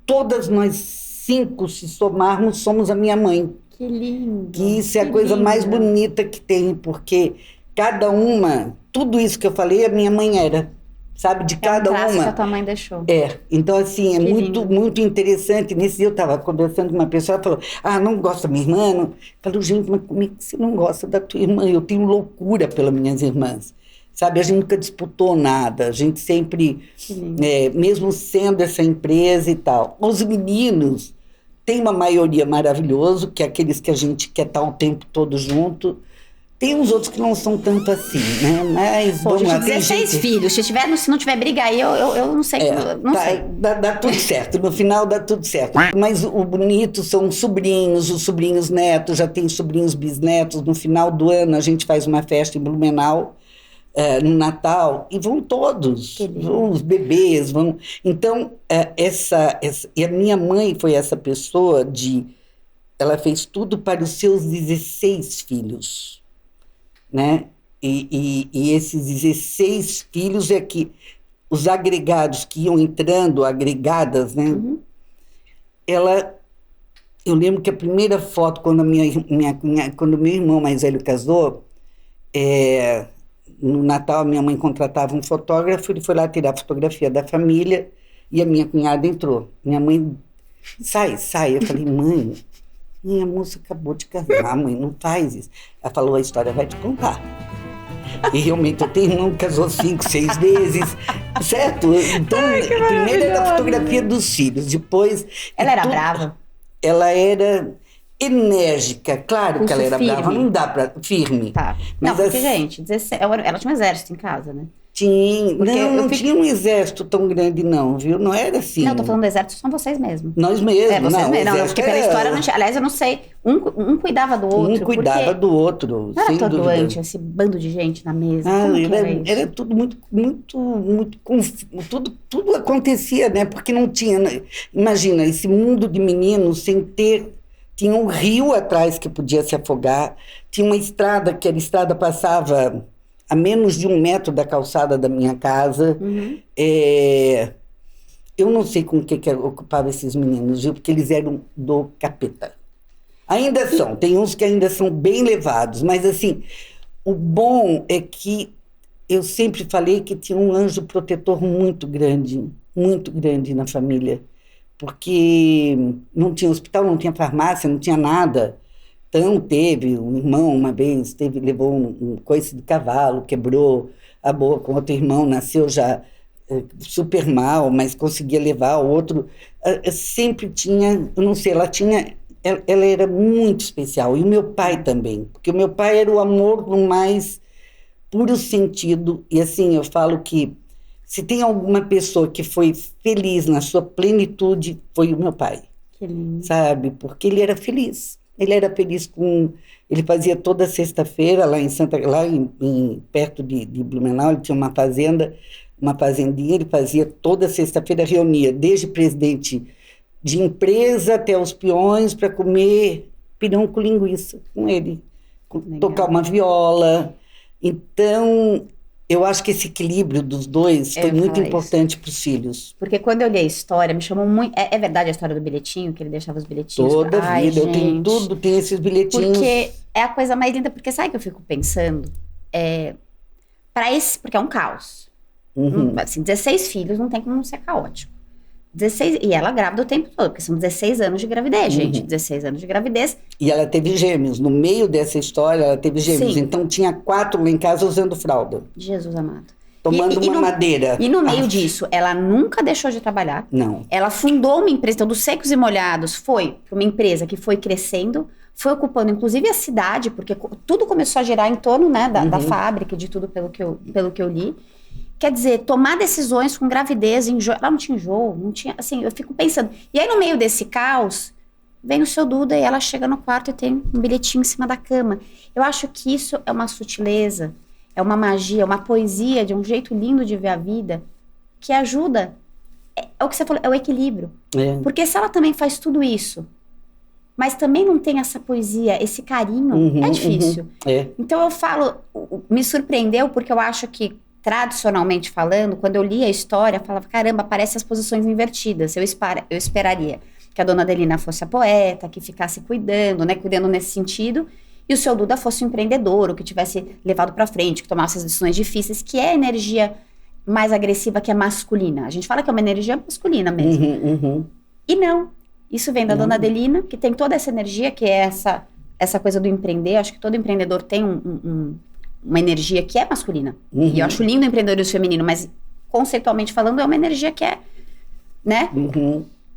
todas nós 5, se somarmos, somos a minha mãe. Que lindo. Que isso é a coisa mais bonita que tem, porque cada uma, tudo isso que eu falei, a minha mãe era, sabe? De cada traço uma. que a tua mãe deixou. Então, assim, é Que muito, lindo. muito interessante. Nesse dia eu estava conversando com uma pessoa, ela falou, não gosta da minha irmã? Não. Eu falei, gente, mas como é que você não gosta da tua irmã? Eu tenho loucura pelas minhas irmãs. Sabe, a gente nunca disputou nada, a gente sempre, mesmo sendo essa empresa e tal. Os meninos têm uma maioria maravilhosa, que é aqueles que a gente quer estar o tempo todo junto. Tem uns outros que não são tanto assim, né? Mas Pô, vamos lá, gente, tem 16 gente... filhos. Se não tiver briga aí, eu não sei. Não sei. Dá tudo certo, no final dá tudo certo. Mas o bonito são os sobrinhos netos, já tem sobrinhos bisnetos. No final do ano a gente faz uma festa em Blumenau, no Natal, e vão todos, vão os bebês, vão... Então, e a minha mãe foi essa pessoa ela fez tudo para os seus 16 filhos, né? E esses 16 filhos os agregados que iam entrando, agregadas, né? Uhum. Eu lembro que a primeira foto, quando quando meu irmão mais velho casou, no Natal, a minha mãe contratava um fotógrafo, ele foi lá tirar a fotografia da família e a minha cunhada entrou. Minha mãe, sai. Eu falei, mãe, minha moça acabou de casar, mãe, não faz isso. Ela falou, a história vai te contar. E realmente eu tenho irmão que casou 5, 6 vezes, certo? Então, primeiro era a fotografia dos filhos, depois... Ela era brava? Ela era... enérgica, claro que ela era firme. brava, não dá pra... firme. Tá. Mas não, porque, gente, 16, ela tinha um exército em casa, né? Não tinha um exército tão grande não, viu? Não era assim. Não, eu tô falando do exército, são vocês mesmos. Nós mesmos. Vocês não, mesmos. Não, porque pela história não tinha... Aliás, eu não sei, um cuidava do outro. Um cuidava do outro, não sem era todo dúvida. doente, esse bando de gente na mesa. Como que era isso? Era tudo muito tudo acontecia, né? Porque não tinha... Imagina, esse mundo de meninos sem ter... Tinha um rio atrás que podia se afogar, tinha uma estrada, que a estrada passava a menos de 1 metro da calçada da minha casa. Uhum. Eu não sei com o que ocupava esses meninos, viu? Porque eles eram do capeta. Ainda são, tem uns que ainda são bem levados, mas assim, o bom é que eu sempre falei que tinha um anjo protetor muito grande na família. Porque não tinha hospital, não tinha farmácia, não tinha nada. Então teve um irmão uma vez, levou um coice de cavalo, quebrou a boca, outro irmão nasceu já super mal, mas conseguia levar o outro. Sempre tinha, eu não sei, ela era muito especial, e o meu pai também, porque o meu pai era o amor no mais puro sentido, e assim, eu falo que se tem alguma pessoa que foi feliz na sua plenitude, foi o meu pai. Que lindo. Sabe? Porque ele era feliz. Ele era feliz ele fazia toda sexta-feira, perto de Blumenau, ele tinha uma fazenda, uma fazendinha, ele fazia toda sexta-feira, reunia desde presidente de empresa até os peões para comer pirão com linguiça com ele, tocar uma viola. Então, eu acho que esse equilíbrio dos dois foi muito importante para os filhos. Porque quando eu li a história, me chamou muito... É verdade a história do bilhetinho, que ele deixava os bilhetinhos? Toda a vida, eu tenho tudo, tenho esses bilhetinhos. Porque é a coisa mais linda, porque sabe o que eu fico pensando? Porque é um caos. Assim, 16 filhos não tem como não ser caótico. 16, e ela grávida o tempo todo, porque são 16 anos de gravidez, gente. 16 anos de gravidez. E ela teve gêmeos. No meio dessa história, ela teve gêmeos. Sim. Então, tinha 4 lá em casa usando fralda. Jesus amado. Tomando uma madeira. E no meio disso, ela nunca deixou de trabalhar. Não. Ela fundou uma empresa, então, dos secos e molhados, foi para uma empresa que foi crescendo, foi ocupando, inclusive, a cidade, porque tudo começou a girar em torno, né, da fábrica, de tudo pelo que eu li. Quer dizer, tomar decisões com gravidez, ela não tinha enjoo, não tinha, assim, eu fico pensando. E aí, no meio desse caos, vem o seu Duda e ela chega no quarto e tem um bilhetinho em cima da cama. Eu acho que isso é uma sutileza, é uma magia, uma poesia, de um jeito lindo de ver a vida, que ajuda, é o que você falou, é o equilíbrio. Porque se ela também faz tudo isso, mas também não tem essa poesia, esse carinho, é difícil. Então eu falo, me surpreendeu porque eu acho que, tradicionalmente falando, quando eu li a história, eu falava, caramba, parece as posições invertidas. Eu esperaria que a dona Adelina fosse a poeta, que ficasse cuidando, né, cuidando nesse sentido, e o seu Duda fosse o empreendedor, o que tivesse levado para frente, que tomasse as decisões difíceis, que é a energia mais agressiva, que é masculina. A gente fala que é uma energia masculina mesmo. E não. Isso vem da dona Adelina, que tem toda essa energia, que é essa coisa do empreender. Acho que todo empreendedor tem uma energia que é masculina. E eu acho lindo o empreendedorismo feminino, mas conceitualmente falando, é uma energia que é, né?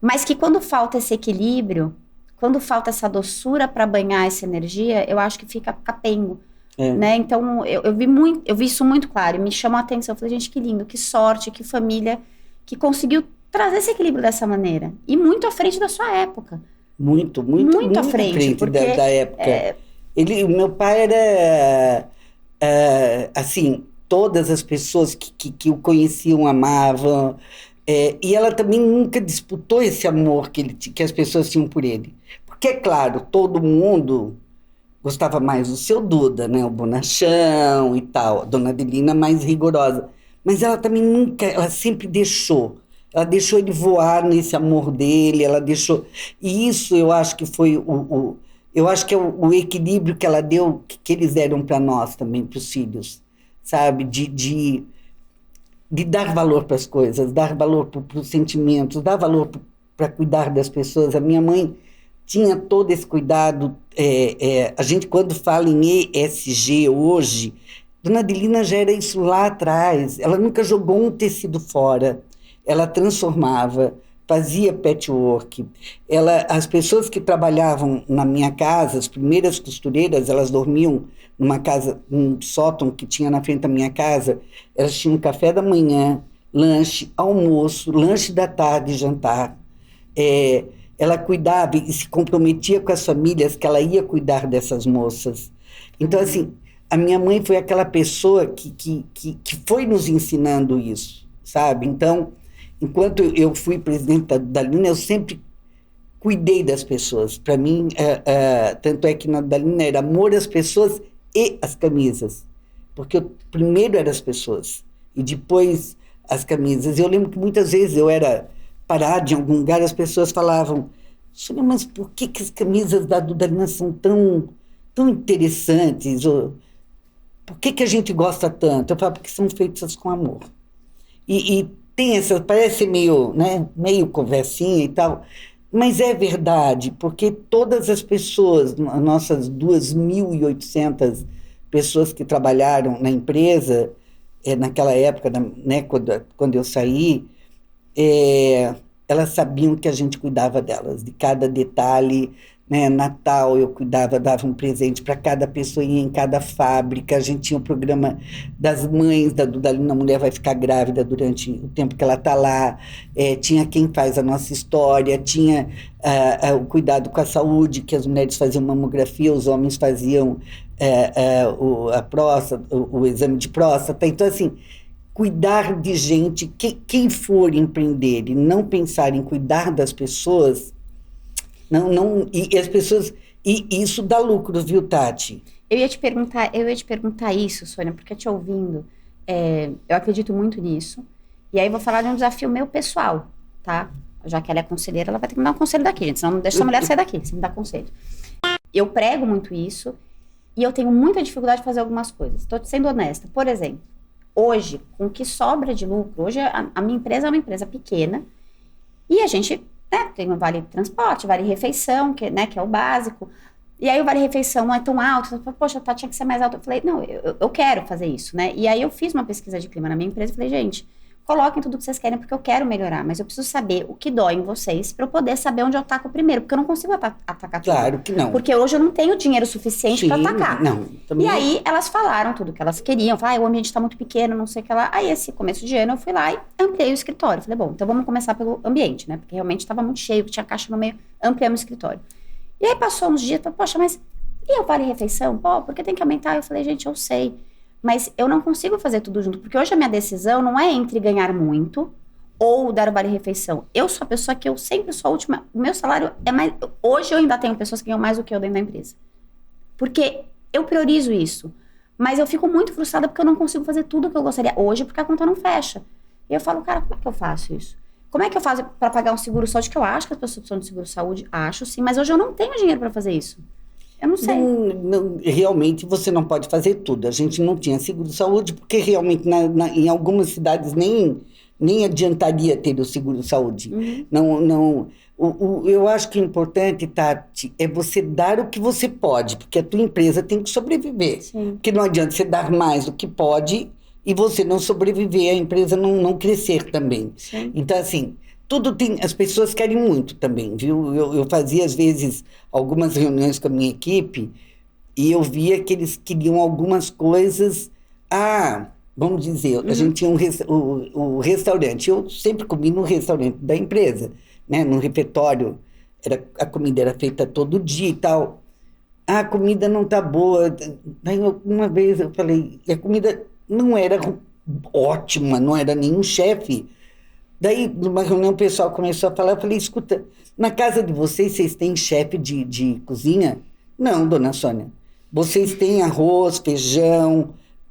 Mas que quando falta esse equilíbrio, quando falta essa doçura para banhar essa energia, eu acho que fica capengo, né? Então, eu vi isso muito claro, e me chamou a atenção. Eu falei, gente, que lindo, que sorte, que família, que conseguiu trazer esse equilíbrio dessa maneira. E muito à frente da sua época. Muito à frente porque, da época. O meu pai era... assim, todas as pessoas que o conheciam amavam, e ela também nunca disputou esse amor que as pessoas tinham por ele, porque é claro, todo mundo gostava mais do seu Duda, né, o bonachão e tal, a dona Adelina mais rigorosa, mas ela também nunca, ela sempre deixou ele voar nesse amor dele, ela deixou, e isso eu acho que foi eu acho que é o equilíbrio que ela deu, que eles deram para nós também, para os filhos, sabe? De dar valor para as coisas, dar valor para os sentimentos, dar valor para cuidar das pessoas. A minha mãe tinha todo esse cuidado. A gente, quando fala em ESG hoje, dona Adelina já era isso lá atrás. Ela nunca jogou um tecido fora. Ela transformava, fazia patchwork. As pessoas que trabalhavam na minha casa, as primeiras costureiras, elas dormiam numa casa, num sótão que tinha na frente da minha casa. Elas tinham café da manhã, lanche, almoço, lanche da tarde, jantar. Ela cuidava e se comprometia com as famílias que ela ia cuidar dessas moças. Então, assim, a minha mãe foi aquela pessoa que foi nos ensinando isso, sabe? Então, enquanto eu fui presidente da Dalina, eu sempre cuidei das pessoas. Para mim, tanto é que na Dalina era amor às pessoas e às camisas. Porque primeiro eram as pessoas e depois as camisas. Eu lembro que muitas vezes eu era parada em algum lugar, as pessoas falavam, mas por que as camisas da Dalina são tão interessantes? Ou, por que a gente gosta tanto? Eu falo, porque são feitas com amor. E tem essa, parece meio conversinha e tal, mas é verdade, porque todas as pessoas, nossas 2.800 pessoas que trabalharam na empresa, naquela época, né, quando eu saí, elas sabiam que a gente cuidava delas, de cada detalhe, né? Natal eu cuidava, dava um presente para cada pessoa, ia em cada fábrica, a gente tinha o programa das mães da Dudalina, a mulher vai ficar grávida durante o tempo que ela está lá, tinha quem faz a nossa história, tinha o cuidado com a saúde, que as mulheres faziam mamografia, os homens faziam a próstata, o exame de próstata. Então, assim, cuidar de gente, quem for empreender e não pensar em cuidar das pessoas, e as pessoas, e isso dá lucro, viu, Tati? Eu ia te perguntar isso, Sônia, porque te ouvindo, eu acredito muito nisso. E aí vou falar de um desafio meu pessoal, tá? Já que ela é conselheira, ela vai ter que me dar um conselho daqui, gente. Senão não deixa essa mulher sair daqui, sem me dar conselho. Eu prego muito isso e eu tenho muita dificuldade de fazer algumas coisas. Estou sendo honesta. Por exemplo, hoje, com o que sobra de lucro, hoje a minha empresa é uma empresa pequena e a gente, né, tem um vale transporte, vale refeição, que é o básico. E aí o vale-refeição não é tão alto. Eu falei, poxa, tá, tinha que ser mais alto. Eu falei, não, eu quero fazer isso, né? E aí eu fiz uma pesquisa de clima na minha empresa e falei, gente, coloquem tudo que vocês querem porque eu quero melhorar, mas eu preciso saber o que dói em vocês para eu poder saber onde eu ataco primeiro, porque eu não consigo atacar tudo. Claro que não. Porque hoje eu não tenho dinheiro suficiente para atacar. Não, também e aí elas falaram tudo que elas queriam. Falaram, o ambiente está muito pequeno, não sei o que lá. Aí esse começo de ano eu fui lá e ampliei o escritório. Falei, bom, então vamos começar pelo ambiente, né? Porque realmente estava muito cheio, tinha caixa no meio, ampliamos o escritório. E aí passou uns dias, falei, poxa, mas e o vale-refeição? Pô, porque tem que aumentar? Eu falei, gente, eu sei. Mas eu não consigo fazer tudo junto, porque hoje a minha decisão não é entre ganhar muito ou dar o vale-refeição. Eu sou a pessoa que eu sempre sou a última. O meu salário é mais... Hoje eu ainda tenho pessoas que ganham mais do que eu dentro da empresa. Porque eu priorizo isso. Mas eu fico muito frustrada porque eu não consigo fazer tudo o que eu gostaria hoje, porque a conta não fecha. E eu falo, cara, como é que eu faço isso? Como é que eu faço para pagar um seguro-saúde? Que eu acho que as pessoas precisam de seguro-saúde, acho sim, mas hoje eu não tenho dinheiro para fazer isso. Eu não sei. Realmente você não pode fazer tudo. A gente não tinha seguro-saúde porque realmente em algumas cidades nem adiantaria ter o seguro-saúde. Eu acho que o importante, Tati, é você dar o que você pode, porque a tua empresa tem que sobreviver. Sim. Porque não adianta você dar mais do que pode e você não sobreviver, a empresa não crescer também. Sim. Então, assim, tudo tem... As pessoas querem muito também, viu? Eu fazia, às vezes, algumas reuniões com a minha equipe e eu via que eles queriam algumas coisas... vamos dizer, a gente tinha o restaurante. Eu sempre comi no restaurante da empresa, né? No refeitório. A comida era feita todo dia e tal. A comida não tá boa. Daí, uma vez eu falei... A comida não era ótima, não era nenhum chefe. Daí, numa reunião, o pessoal começou a falar, eu falei, escuta, na casa de vocês têm chefe de cozinha? Não, dona Sônia. Vocês têm arroz, feijão,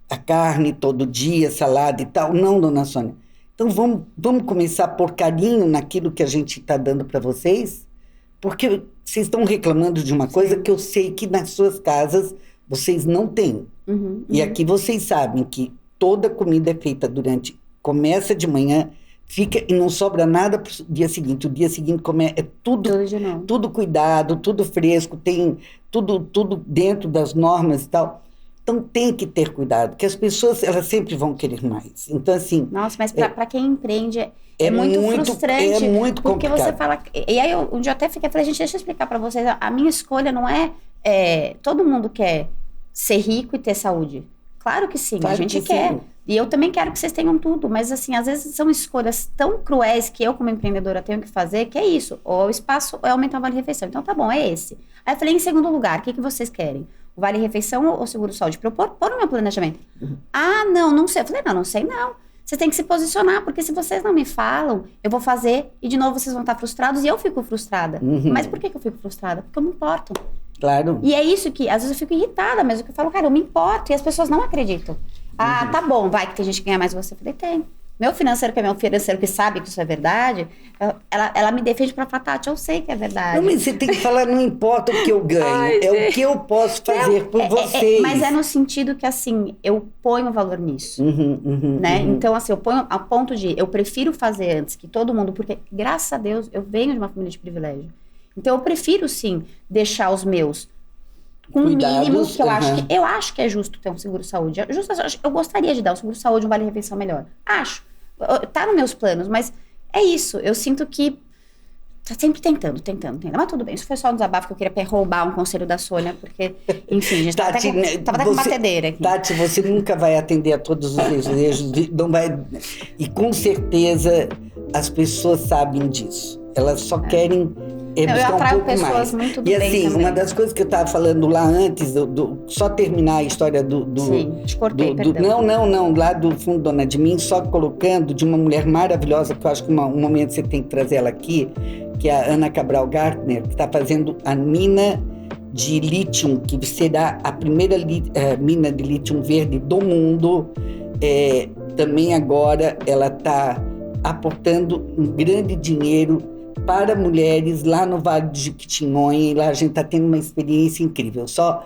a carne todo dia, salada e tal? Não, dona Sônia. Então, vamos começar a pôr carinho naquilo que a gente está dando para vocês? Porque vocês estão reclamando de uma coisa que eu sei que nas suas casas vocês não têm. E aqui vocês sabem que toda comida é feita começa de manhã, fica e não sobra nada para o dia seguinte. O dia seguinte é tudo cuidado, tudo fresco, tem tudo dentro das normas e tal. Então tem que ter cuidado, porque as pessoas elas sempre vão querer mais. Então assim. Nossa, mas para quem empreende é muito frustrante. É muito porque complicado. Você fala. E aí um dia eu até falei, gente, deixa eu explicar para vocês. A minha escolha não todo mundo quer ser rico e ter saúde. Claro que sim, claro a gente que quer. sim. E eu também quero que vocês tenham tudo, mas assim, às vezes são escolhas tão cruéis que eu, como empreendedora, tenho que fazer, que é isso, ou o espaço ou aumentar o vale-refeição. Então tá bom, é esse. Aí eu falei, em segundo lugar, o que vocês querem? O vale-refeição ou o seguro-saúde? Para eu pôr no meu planejamento. Não sei. Eu falei, não sei não. Vocês têm que se posicionar, porque se vocês não me falam, eu vou fazer e de novo vocês vão estar frustrados e eu fico frustrada. Mas por que eu fico frustrada? Porque eu me importo. Claro. E é isso que, às vezes eu fico irritada mesmo, que eu falo, cara, eu me importo, e as pessoas não acreditam. Tá bom, vai que tem gente que ganha mais que você. Eu falei, tem. Meu financeiro, que é meu financeiro, que sabe que isso é verdade, ela me defende pra falar, Tati, eu sei que é verdade. Não, mas você tem que falar, não importa o que eu ganho, o que eu posso fazer por vocês. Mas é no sentido que, assim, eu ponho valor nisso, né? Então, assim, eu ponho a ponto de, eu prefiro fazer antes que todo mundo, porque, graças a Deus, eu venho de uma família de privilégio. Então, eu prefiro, sim, deixar os meus com o mínimo que eu acho que é justo ter um seguro-saúde. Eu gostaria de dar um seguro-saúde, um vale-refeição melhor. Acho. Tá nos meus planos, mas é isso. Eu sinto que tá sempre tentando. Mas tudo bem, isso foi só um desabafo que eu queria roubar um conselho da Sônia, porque, enfim, a gente tava até com batedeira aqui. Tati, você nunca vai atender a todos os desejos, não vai... E com certeza as pessoas sabem disso. Elas só querem Eu buscar um atraio pouco pessoas mais. muito do E bem assim, também. uma das coisas que eu estava falando lá antes, só terminar a história Sim, te cortei, perdão. Não, lá do Fundo Dona de Mim, só colocando de uma mulher maravilhosa, que eu acho que um momento você tem que trazer ela aqui, que é a Ana Cabral Gartner, que está fazendo a mina de lítio, que será a primeira mina de lítio verde do mundo. Também agora ela está aportando um grande dinheiro para mulheres lá no Vale do Jequitinhonha, e lá a gente está tendo uma experiência incrível. Só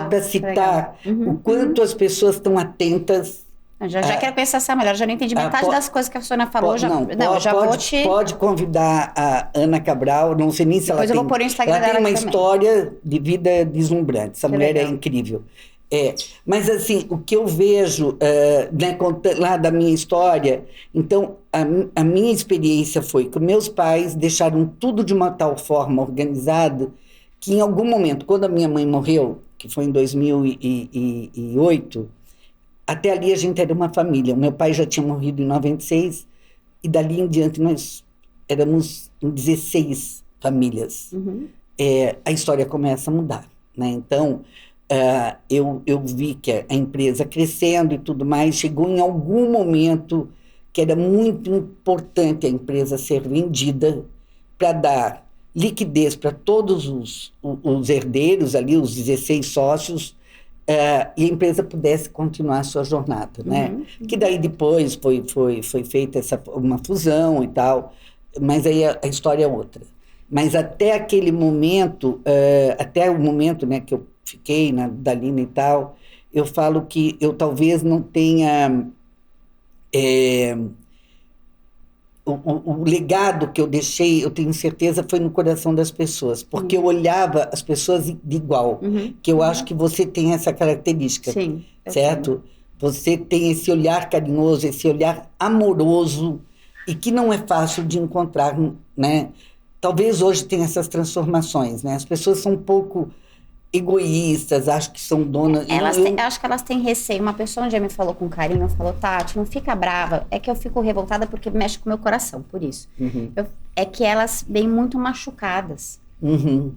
para citar o quanto as pessoas estão atentas. Eu já quero conhecer essa mulher, já não entendi metade das coisas que a Sônia falou. Pode convidar a Ana Cabral, não sei nem se depois ela eu vou pôr o Instagram ela tem dela uma aqui história de vida deslumbrante. Essa mulher é incrível. Mas assim, o que eu vejo lá da minha história, então a minha experiência foi que meus pais deixaram tudo de uma tal forma organizada que em algum momento, quando a minha mãe morreu, que foi em 2008, até ali a gente era uma família. O meu pai já tinha morrido em 96 e dali em diante nós éramos em 16 famílias. A história começa a mudar, né? Então, eu vi que a empresa crescendo e tudo mais, chegou em algum momento que era muito importante a empresa ser vendida para dar liquidez para todos os herdeiros ali, os 16 sócios, e a empresa pudesse continuar a sua jornada, né? Que daí depois foi feita uma fusão e tal, mas aí a história é outra. Mas até aquele momento, até o momento, né, que eu fiquei na Dalina e tal, eu falo que eu talvez não tenha... O legado que eu deixei, eu tenho certeza, foi no coração das pessoas, porque eu olhava as pessoas de igual, que eu acho que você tem essa característica, sim, certo? Você tem esse olhar carinhoso, esse olhar amoroso, e que não é fácil de encontrar, né? Talvez hoje tenha essas transformações, né? As pessoas são um pouco egoístas, acho que são donas... Acho que elas têm receio. Uma pessoa um dia me falou com carinho, falou, Tati, não fica brava. É que eu fico revoltada porque mexe com o meu coração, por isso. É que elas vêm muito machucadas.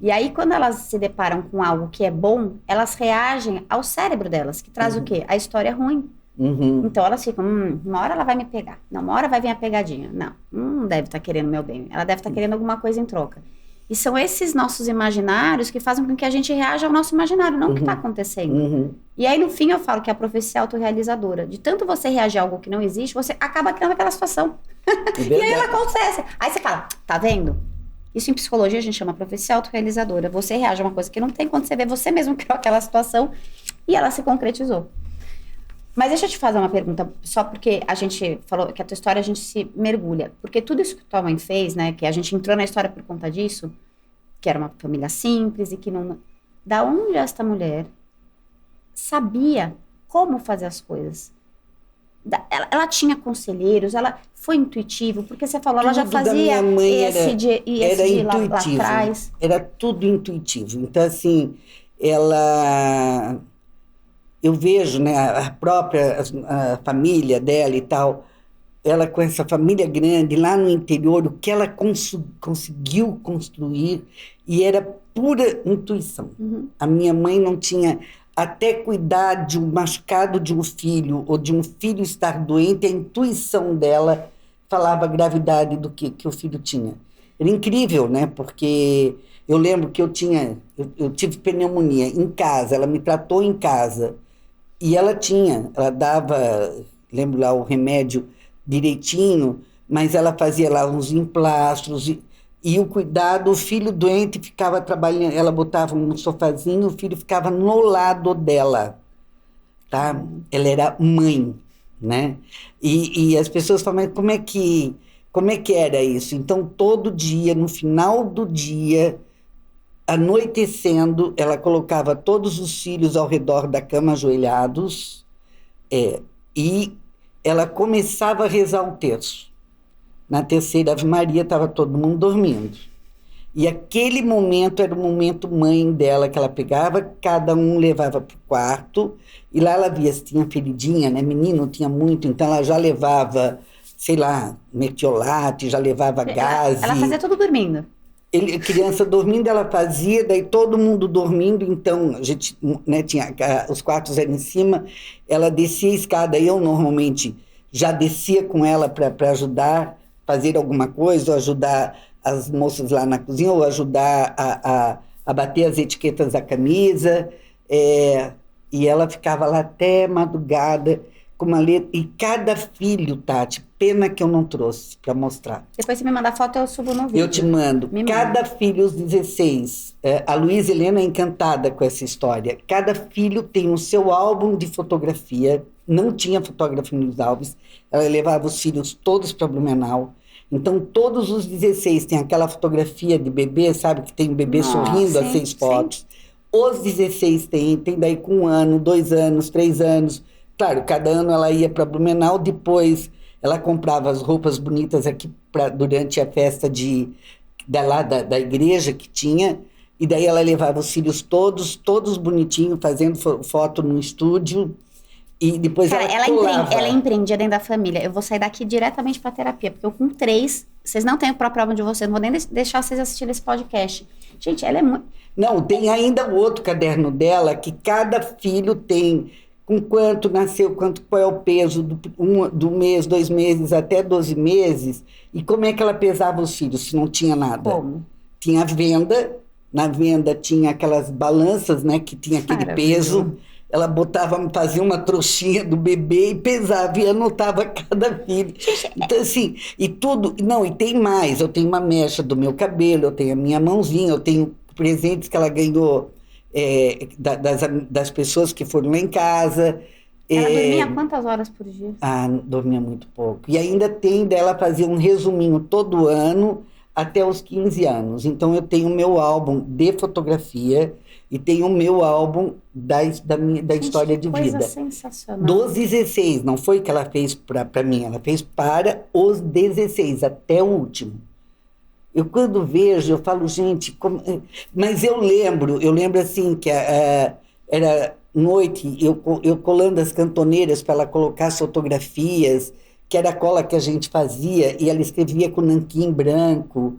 E aí, quando elas se deparam com algo que é bom, elas reagem ao cérebro delas, que traz o quê? A história ruim. Então, elas ficam, uma hora ela vai me pegar. Não, uma hora vai vir a pegadinha. Não deve estar querendo meu bem. Ela deve estar querendo alguma coisa em troca. E são esses nossos imaginários que fazem com que a gente reaja ao nosso imaginário, não o que está acontecendo. E aí, no fim, eu falo que a profecia é autorrealizadora. De tanto você reagir a algo que não existe, você acaba criando aquela situação. E aí ela acontece. Aí você fala, tá vendo? Isso em psicologia a gente chama profecia autorrealizadora. Você reage a uma coisa que não tem, quando você vê, você mesmo criou aquela situação e ela se concretizou. Mas deixa eu te fazer uma pergunta, só porque a gente falou que a tua história a gente se mergulha. Porque tudo isso que tua mãe fez, né, que a gente entrou na história por conta disso, que era uma família simples e que não... Da onde esta mulher sabia como fazer as coisas? Ela tinha conselheiros, ela foi intuitivo, porque você falou, ela já fazia esse lá atrás. Era tudo intuitivo. Então, assim, eu vejo, né, a própria a família dela e tal, ela com essa família grande lá no interior, o que ela conseguiu construir, e era pura intuição. A minha mãe não tinha, até cuidar de um machucado de um filho, ou de um filho estar doente, a intuição dela falava a gravidade do que o filho tinha. Era incrível, né, porque eu lembro que eu tive pneumonia em casa, ela me tratou em casa, e ela dava, lembro lá, o remédio direitinho, mas ela fazia lá uns emplastros e o cuidado, o filho doente ficava trabalhando, ela botava um sofazinho, o filho ficava no lado dela, tá? Ela era mãe, né? E as pessoas falam, mas como é que era isso? Então, todo dia, no final do dia, anoitecendo, ela colocava todos os filhos ao redor da cama ajoelhados, e ela começava a rezar o terço. Na terceira Ave Maria estava todo mundo dormindo. E aquele momento era o momento mãe dela, que ela pegava, cada um levava para o quarto, e lá ela via se tinha feridinha, né? Menino tinha muito, então ela já levava, sei lá, metiolate, já levava gás. Ela fazia tudo dormindo. Criança dormindo, ela fazia, daí todo mundo dormindo, então a gente, né, tinha, os quartos eram em cima, ela descia a escada, eu normalmente já descia com ela para ajudar, fazer alguma coisa, ou ajudar as moças lá na cozinha, ou ajudar a bater as etiquetas da camisa, e ela ficava lá até madrugada, com uma letra, e cada filho, Tati, pena que eu não trouxe para mostrar. Depois você me manda a foto, eu subo no vídeo. Eu te mando. Cada filho, os 16. A Luísa Helena é encantada com essa história. Cada filho tem o seu álbum de fotografia. Não tinha fotógrafo nos álbuns. Ela levava os filhos todos para Blumenau. Então, todos os 16 têm aquela fotografia de bebê, sabe? Que tem um bebê sorrindo, sim, as 6 fotos. Sim. Os 16 tem daí com 1 ano, 2 anos, 3 anos. Claro, cada ano ela ia para Blumenau, depois ela comprava as roupas bonitas aqui durante a festa da igreja que tinha, e daí ela levava os filhos todos bonitinhos, fazendo foto no estúdio, e depois ela empreendia dentro da família. Eu vou sair daqui diretamente para terapia, porque eu com 3, vocês não têm o próprio álbum de vocês, não vou nem deixar vocês assistirem esse podcast. Gente, ela é muito... Não, tem ainda o outro caderno dela, que cada filho tem... com quanto nasceu, qual é o peso do mês, 2 meses até 12 meses, e como é que ela pesava os filhos, se não tinha nada. Como? Tinha venda, na venda tinha aquelas balanças, né, que tinha aquele peso, ela fazia uma trouxinha do bebê e pesava e anotava cada filho. Então, assim, e tudo, não, e tem mais, eu tenho uma mecha do meu cabelo, eu tenho a minha mãozinha, eu tenho presentes que ela ganhou das pessoas que foram lá em casa. Ela dormia quantas horas por dia? Dormia muito pouco. E ainda dela fazer um resuminho todo ano até os 15 anos. Então eu tenho o meu álbum de fotografia e tenho o meu álbum da história de vida. Coisa sensacional. Dos 16, não foi que ela fez para mim, ela fez para os 16, até o último. Eu quando vejo, eu falo, gente, mas eu lembro assim, que era noite, eu colando as cantoneiras para ela colocar as fotografias, que era a cola que a gente fazia, e ela escrevia com nanquim branco.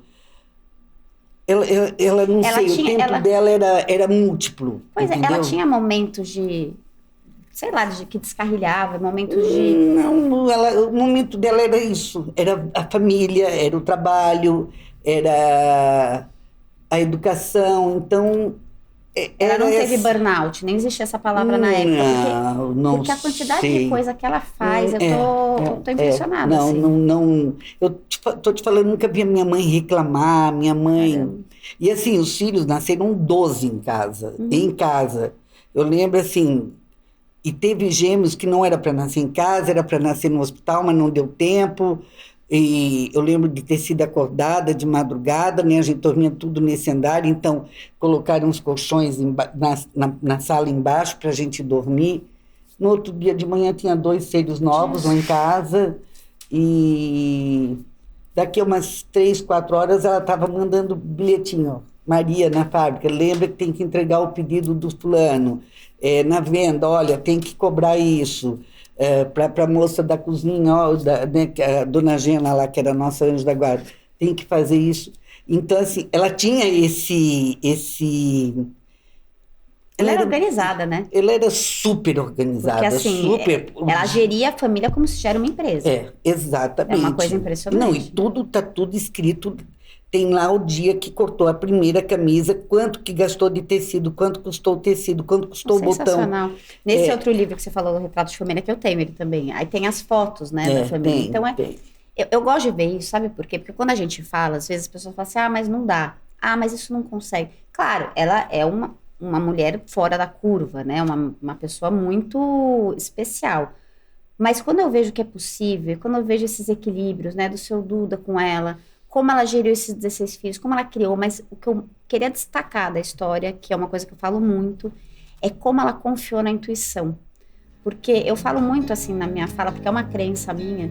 Ela não sei, o tempo dela era múltiplo. Pois entendeu? Ela tinha momentos de... sei lá, que descarrilhava, momentos de... Não, o momento dela era isso, era a família, era o trabalho, era a educação, então... Ela não teve burnout, nem existia essa palavra na época. Porque a quantidade de coisa que ela faz, eu tô impressionada. Eu tô te falando, nunca vi a minha mãe reclamar, minha mãe... E assim, os filhos nasceram 12 em casa. Eu lembro assim... E teve gêmeos que não era para nascer em casa, era para nascer no hospital, mas não deu tempo. E eu lembro de ter sido acordada de madrugada, né? A gente dormia tudo nesse andar, então colocaram uns colchões na sala embaixo para a gente dormir. No outro dia de manhã tinha 2 filhos novos lá em casa, e daqui a umas 3, 4 horas ela estava mandando bilhetinho, ó, Maria, na fábrica, lembra que tem que entregar o pedido do fulano. Na venda, olha, tem que cobrar isso. Para a moça da cozinha, ó, né, a dona Gena lá, que era a nossa anjo da guarda, tem que fazer isso. Então, assim, ela tinha esse... Ela era organizada, né? Ela era super organizada. Porque, assim, ela geria a família como se gera uma empresa. Exatamente. É uma coisa impressionante. Não, e tá tudo escrito... Tem lá o dia que cortou a primeira camisa, quanto que gastou de tecido, quanto custou o tecido, quanto custou o botão. Sensacional. Nesse outro livro que você falou, o Retrato de Família, que eu tenho ele também. Aí tem as fotos, né, da família. Então, eu gosto de ver isso, sabe por quê? Porque quando a gente fala, às vezes as pessoas falam assim, mas não dá. Mas isso não consegue. Claro, ela é uma mulher fora da curva, né? Uma pessoa muito especial. Mas quando eu vejo que é possível, quando eu vejo esses equilíbrios, né, do seu Duda com ela... como ela geriu esses 16 filhos, como ela criou, mas o que eu queria destacar da história, que é uma coisa que eu falo muito, é como ela confiou na intuição. Porque eu falo muito assim na minha fala, porque é uma crença minha,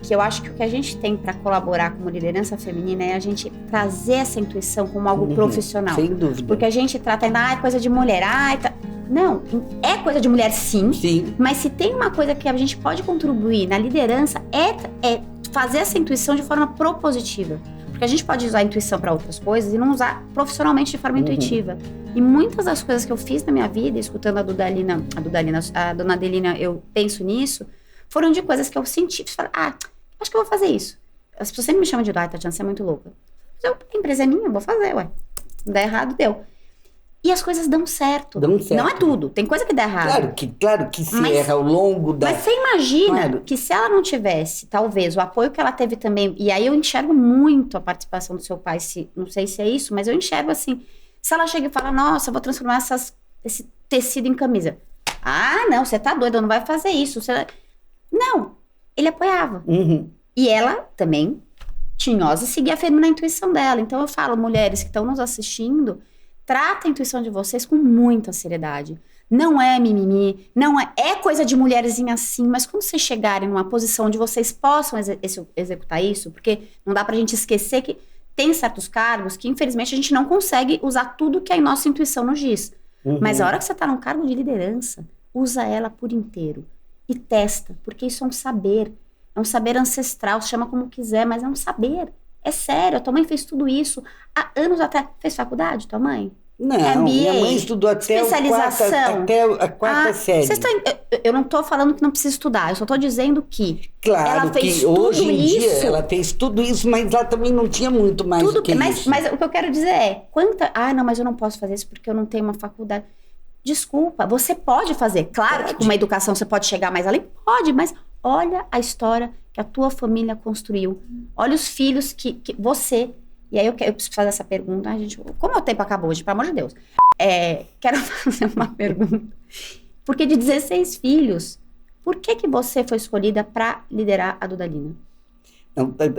que eu acho que o que a gente tem para colaborar como liderança feminina é a gente trazer essa intuição como algo profissional. Sem dúvida. Porque a gente trata ainda, é coisa de mulher, Não, é coisa de mulher sim, mas se tem uma coisa que a gente pode contribuir na liderança, é fazer essa intuição de forma propositiva. Porque a gente pode usar a intuição para outras coisas e não usar profissionalmente de forma intuitiva. E muitas das coisas que eu fiz na minha vida, escutando a dona Adelina, eu penso nisso, foram de coisas que eu senti. Falei, acho que eu vou fazer isso. As pessoas sempre me chamam de, Tatiana, você é muito louca. A empresa é minha, eu vou fazer, ué. Não der errado, deu. E as coisas dão certo. Não é tudo. Tem coisa que dá errado. Claro que se erra ao longo da... Mas você imagina que se ela não tivesse, talvez, o apoio que ela teve também... E aí eu enxergo muito a participação do seu pai. Não sei se é isso, mas eu enxergo assim. Se ela chega e fala, nossa, eu vou transformar esse tecido em camisa. Não, você tá doida, não vai fazer isso. Não, ele apoiava. E ela também, tinhosa, seguia firme na intuição dela. Então eu falo, mulheres que estão nos assistindo... Trata a intuição de vocês com muita seriedade. Não é mimimi, não é coisa de mulherzinha assim, mas quando vocês chegarem numa posição onde vocês possam executar isso, porque não dá pra gente esquecer que tem certos cargos que, infelizmente, a gente não consegue usar tudo que a nossa intuição nos diz. Mas a hora que você tá num cargo de liderança, usa ela por inteiro. E testa, porque isso é um saber ancestral, chama como quiser, mas é um saber. É sério, a tua mãe fez tudo isso há anos atrás. Fez faculdade, tua mãe? Não, MBA, minha mãe estudou até a quarta série. Eu não tô falando que não precisa estudar, eu só tô dizendo que ela fez hoje em dia ela fez tudo isso, mas ela também não tinha muito mais do que isso. Mas o que eu quero dizer é, não, mas eu não posso fazer isso porque eu não tenho uma faculdade. Desculpa, você pode fazer. Claro que com uma educação você pode chegar mais além, pode, mas olha a história que a tua família construiu. Olha os filhos que você... E aí eu preciso fazer essa pergunta. Gente, como o tempo acabou hoje, pelo amor de Deus. Quero fazer uma pergunta. Porque de 16 filhos, por que você foi escolhida para liderar a Dudalina?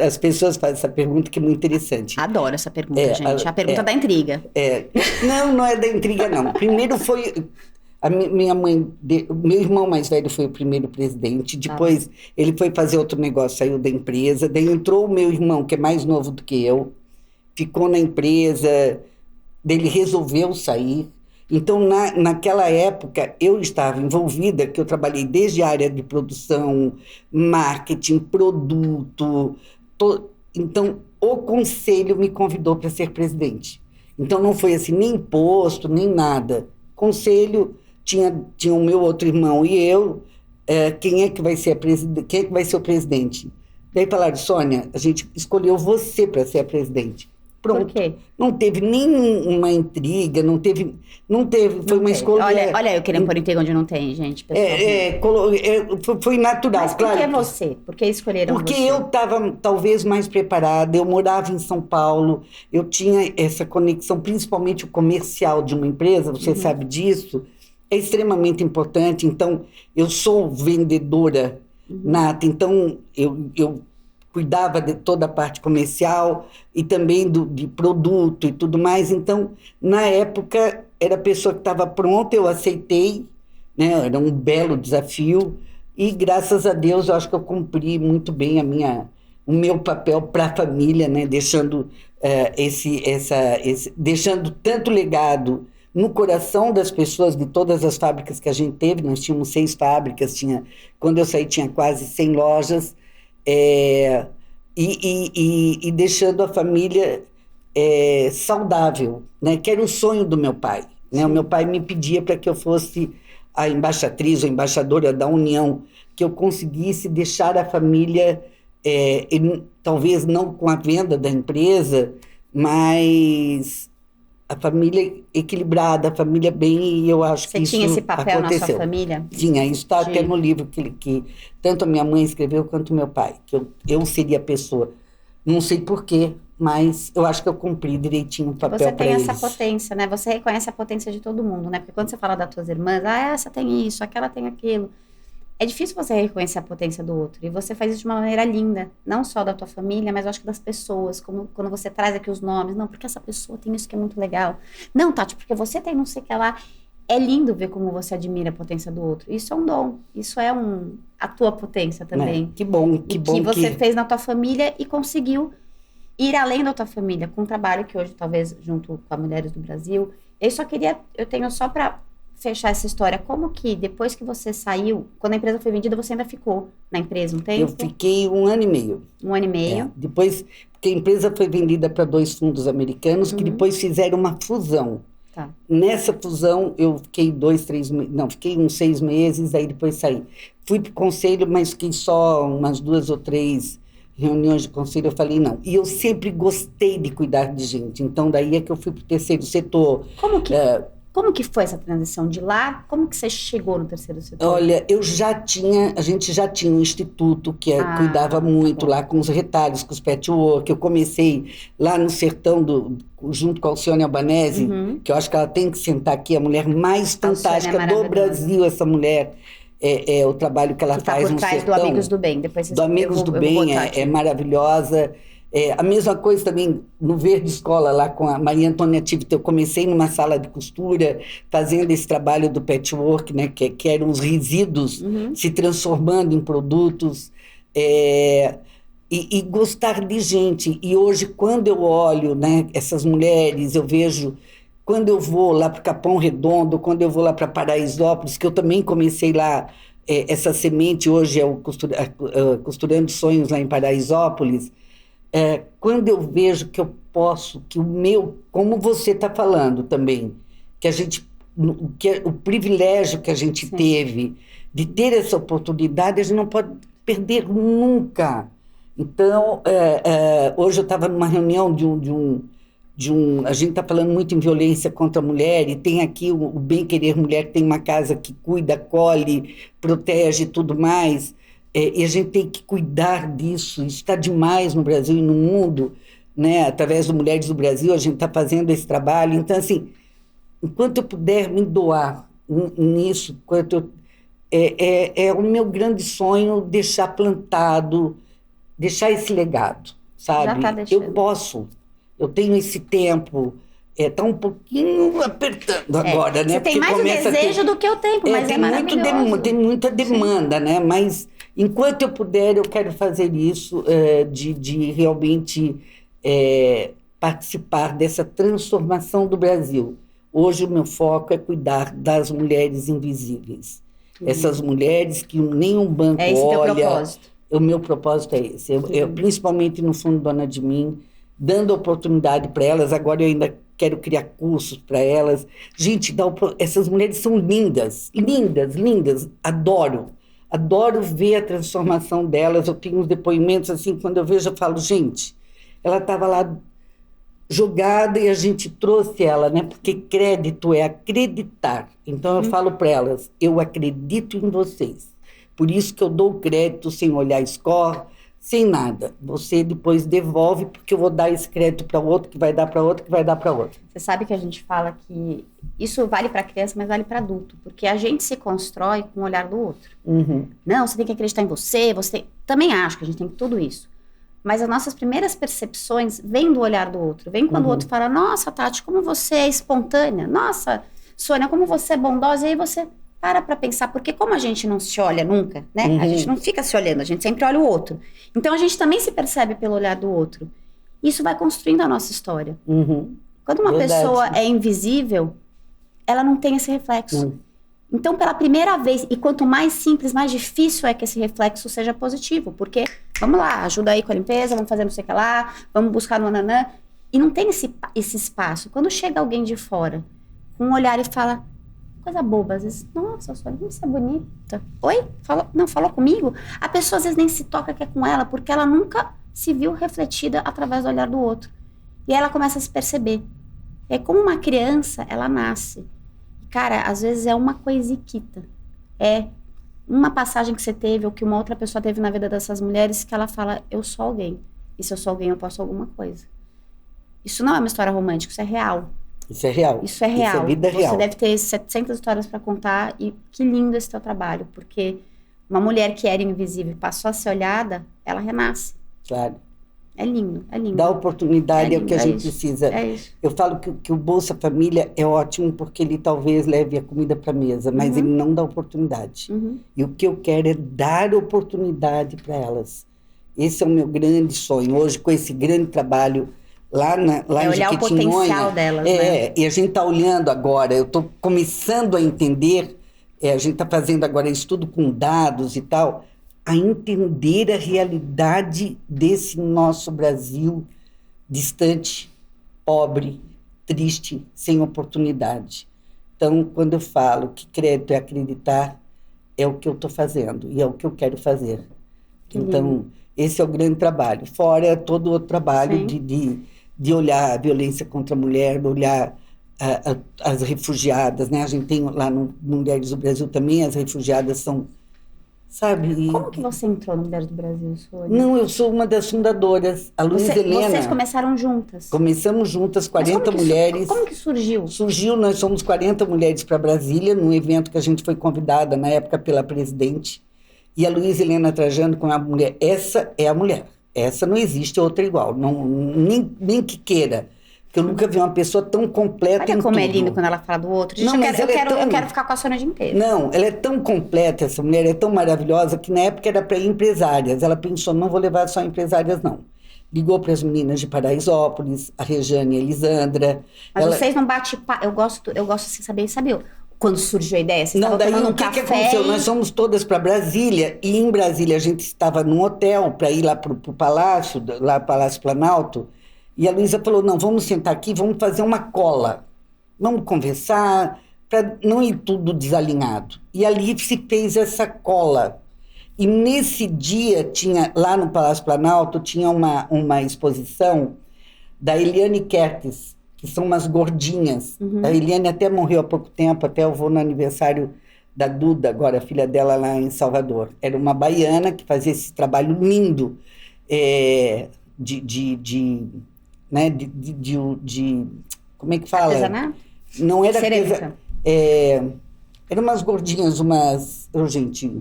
As pessoas fazem essa pergunta que é muito interessante. Adoro essa pergunta, gente. A pergunta da intriga. Não é da intriga, não. Primeiro foi... minha mãe, meu irmão mais velho foi o primeiro presidente, depois ele foi fazer outro negócio, saiu da empresa, daí entrou o meu irmão, que é mais novo do que eu, ficou na empresa, ele resolveu sair. Então, naquela época, eu estava envolvida, que eu trabalhei desde a área de produção, marketing, produto, então o conselho me convidou para ser presidente. Então, não foi assim, nem posto, nem nada. Conselho... Tinha o meu outro irmão e eu, quem é que vai ser o presidente? Daí falaram, Sônia, a gente escolheu você para ser a presidente. Pronto. Por quê? Não teve nenhuma intriga, não teve, foi uma escolha... Olha, eu querendo pôr intriga onde não tem, gente. Foi natural. Mas por que você? Por que escolheram você? Porque eu estava talvez mais preparada, eu morava em São Paulo, eu tinha essa conexão, principalmente o comercial de uma empresa, você sabe disso, é extremamente importante. Então, eu sou vendedora nata, então eu cuidava de toda a parte comercial e também de produto e tudo mais. Então, na época, era a pessoa que estava pronta, eu aceitei, né? Era um belo desafio e, graças a Deus, eu acho que eu cumpri muito bem o meu papel para a família, né? Deixando, deixando tanto legado no coração das pessoas, de todas as fábricas que a gente teve. Nós tínhamos 6 fábricas, quando eu saí tinha quase 100 lojas, e deixando a família saudável, né? Que era o sonho do meu pai, né? O meu pai me pedia para que eu fosse a embaixatriz ou embaixadora da União, que eu conseguisse deixar a família, talvez não com a venda da empresa, mas... a família equilibrada, a família bem, e eu acho que isso aconteceu. Você tinha esse papel na sua família? Tinha, isso está até no livro que tanto a minha mãe escreveu quanto o meu pai, que eu seria a pessoa. Não sei porquê, mas eu acho que eu cumpri direitinho o papel para eles. Você tem essa potência, né? Você reconhece a potência de todo mundo, né? Porque quando você fala das suas irmãs, essa tem isso, aquela tem aquilo. É difícil você reconhecer a potência do outro. E você faz isso de uma maneira linda. Não só da tua família, mas eu acho que das pessoas. Como quando você traz aqui os nomes. Não, porque essa pessoa tem isso que é muito legal. Não, Tati, porque você tem não sei o que lá. É lindo ver como você admira a potência do outro. Isso é um dom. Isso é a tua potência também. Que bom, que bom. Que você fez na tua família e conseguiu ir além da tua família. Com um trabalho que hoje, talvez, junto com as Mulheres do Brasil. Eu tenho só para fechar essa história, como que depois que você saiu, quando a empresa foi vendida, você ainda ficou na empresa um tempo? Eu fiquei 1 ano e meio. 1 ano e meio. Depois, porque a empresa foi vendida para 2 fundos americanos, que depois fizeram uma fusão. Tá. Nessa fusão, eu fiquei 2, 3 meses, não, fiquei uns 6 meses, aí depois saí. Fui para o conselho, mas fiquei só umas 2 ou 3 reuniões de conselho, eu falei não. E eu sempre gostei de cuidar de gente, então daí é que eu fui para o terceiro setor. Como que foi essa transição de lá? Como que você chegou no terceiro setor? Olha, a gente já tinha um instituto que cuidava muito lá com os retalhos, com os patchwork. Eu comecei lá no sertão, junto com a Alcione Albanese, que eu acho que ela tem que sentar aqui, a mulher mais fantástica do Brasil, essa mulher. O trabalho que ela faz no sertão. Por trás do Amigos do Bem. Depois do Amigos do Bem, é maravilhosa. A mesma coisa também no Verde Escola, lá com a Maria Antônia Tivita. Eu comecei numa sala de costura, fazendo esse trabalho do patchwork, né, que eram os resíduos se transformando em produtos. E gostar de gente. E hoje, quando eu olho, né, essas mulheres, eu vejo... Quando eu vou lá para o Capão Redondo, quando eu vou lá para Paraisópolis, que eu também comecei lá, essa semente hoje é o Costurando Sonhos lá em Paraisópolis, quando eu vejo que eu posso, que o meu, como você está falando também, o privilégio que a gente teve de ter essa oportunidade, a gente não pode perder nunca. Então, hoje eu estava numa reunião a gente está falando muito em violência contra a mulher, e tem aqui o Bem Querer Mulher, que tem uma casa que cuida, acolhe, protege e tudo mais, e a gente tem que cuidar disso. Isso está demais no Brasil e no mundo, né? Através do Mulheres do Brasil, a gente está fazendo esse trabalho. Então, assim, enquanto eu puder me doar nisso, é o meu grande sonho deixar plantado, deixar esse legado, sabe? Já tá deixando. Eu posso. Eu tenho esse tempo, está um pouquinho apertando agora, né? Você tem mais o desejo do que o tempo, mas é maravilhoso. Tem muita demanda, né? Mas enquanto eu puder, eu quero fazer isso, de realmente participar dessa transformação do Brasil. Hoje o meu foco é cuidar das mulheres invisíveis. Essas mulheres que nenhum banco olha. É esse teu propósito. O meu propósito é esse. Eu, principalmente no Fundo Dona de Mim, dando oportunidade para elas. Agora eu ainda quero criar cursos para elas. Gente, essas mulheres são lindas, lindas, lindas. Adoro ver a transformação delas. Eu tenho uns depoimentos assim, quando eu vejo, eu falo, gente, ela estava lá jogada e a gente trouxe ela, né? Porque crédito é acreditar. Então eu falo para elas, eu acredito em vocês. Por isso que eu dou crédito sem olhar score, sem nada. Você depois devolve, porque eu vou dar esse crédito para outro, que vai dar para outro, que vai dar para outro. Você sabe que a gente fala que isso vale para criança, mas vale para adulto, porque a gente se constrói com o olhar do outro. Não, você tem que acreditar em você, Também acho que a gente tem tudo isso. Mas as nossas primeiras percepções vêm do olhar do outro. Vem quando o outro fala, nossa, Tati, como você é espontânea. Nossa, Sônia, como você é bondosa. E aí você para pensar, porque como a gente não se olha nunca, né? A gente não fica se olhando, a gente sempre olha o outro. Então a gente também se percebe pelo olhar do outro. Isso vai construindo a nossa história. Quando uma pessoa é invisível, ela não tem esse reflexo. Então, pela primeira vez, e quanto mais simples, mais difícil é que esse reflexo seja positivo. Porque, vamos lá, ajuda aí com a limpeza, vamos fazer não sei o que lá, vamos buscar no nanã. E não tem esse espaço. Quando chega alguém de fora, com um olhar e fala... Coisa boba, às vezes, nossa, Sônia, como você é bonita. Oi? Falou comigo? A pessoa às vezes nem se toca que é com ela, porque ela nunca se viu refletida através do olhar do outro. E aí ela começa a se perceber. É como uma criança, ela nasce. Cara, às vezes é uma coisiquita. É uma passagem que você teve, ou que uma outra pessoa teve na vida dessas mulheres, que ela fala, eu sou alguém. E se eu sou alguém, eu posso alguma coisa. Isso não é uma história romântica, isso é real. Isso é real. Isso é real. Isso é vida real. Você deve ter 700 histórias para contar, e que lindo esse teu trabalho, porque uma mulher que era invisível e passou a ser olhada, ela renasce. Claro. É lindo, é lindo. Dar oportunidade é o que a gente precisa. É isso. Eu falo que o Bolsa Família é ótimo porque ele talvez leve a comida para a mesa, mas ele não dá oportunidade. E o que eu quero é dar oportunidade para elas. Esse é o meu grande sonho. Hoje, com esse grande trabalho lá em olhar o Jequitinhonha. potencial delas, né? E a gente está olhando agora, eu estou começando a entender, a gente está fazendo agora estudo com dados e tal, a entender a realidade desse nosso Brasil distante, pobre, triste, sem oportunidade. Então, quando eu falo que crédito é acreditar, é o que eu estou fazendo e é o que eu quero fazer. Então, esse é o grande trabalho. Fora todo o trabalho de olhar a violência contra a mulher, olhar as refugiadas, né? A gente tem lá no Mulheres do Brasil também, as refugiadas são, sabe? Como que você entrou no Mulheres do Brasil, Sônia? Não, eu sou uma das fundadoras, a Luísa Helena. Vocês começaram juntas? Começamos juntas, 40 mulheres. Como que surgiu? Surgiu, nós somos 40 mulheres para Brasília, num evento que a gente foi convidada, na época, pela presidente. E a Luísa Helena Trajano com a mulher. Essa é a mulher. Essa não existe outra igual. Não, nem que queira. Porque eu nunca vi uma pessoa tão completa em tudo. Olha como é lindo quando ela fala do outro. Gente, não, eu quero ficar com a Sônia o dia inteiro. Não, ela é tão completa, essa mulher é tão maravilhosa, que na época era para empresárias. Ela pensou, não vou levar só empresárias, não. Ligou para as meninas de Paraisópolis, a Regiane e a Elisandra. Mas vocês não batem... Eu gosto de saber, sabe... Quando surgiu a ideia? Vocês não, daí o que aconteceu? Nós fomos todas para Brasília, e em Brasília a gente estava num hotel para ir lá para o Palácio, lá Palácio Planalto, e a Luísa falou, não, vamos sentar aqui, vamos fazer uma cola, vamos conversar, para não ir tudo desalinhado. E ali se fez essa cola. E nesse dia, tinha lá no Palácio Planalto, tinha uma exposição da Eliane Kertes, que são umas gordinhas. A Eliane até morreu há pouco tempo, até eu vou no aniversário da Duda, agora a filha dela lá em Salvador. Era uma baiana que fazia esse trabalho lindo como é que fala? Artesanato? Não era cerâmica. Eram umas gordinhas, gente,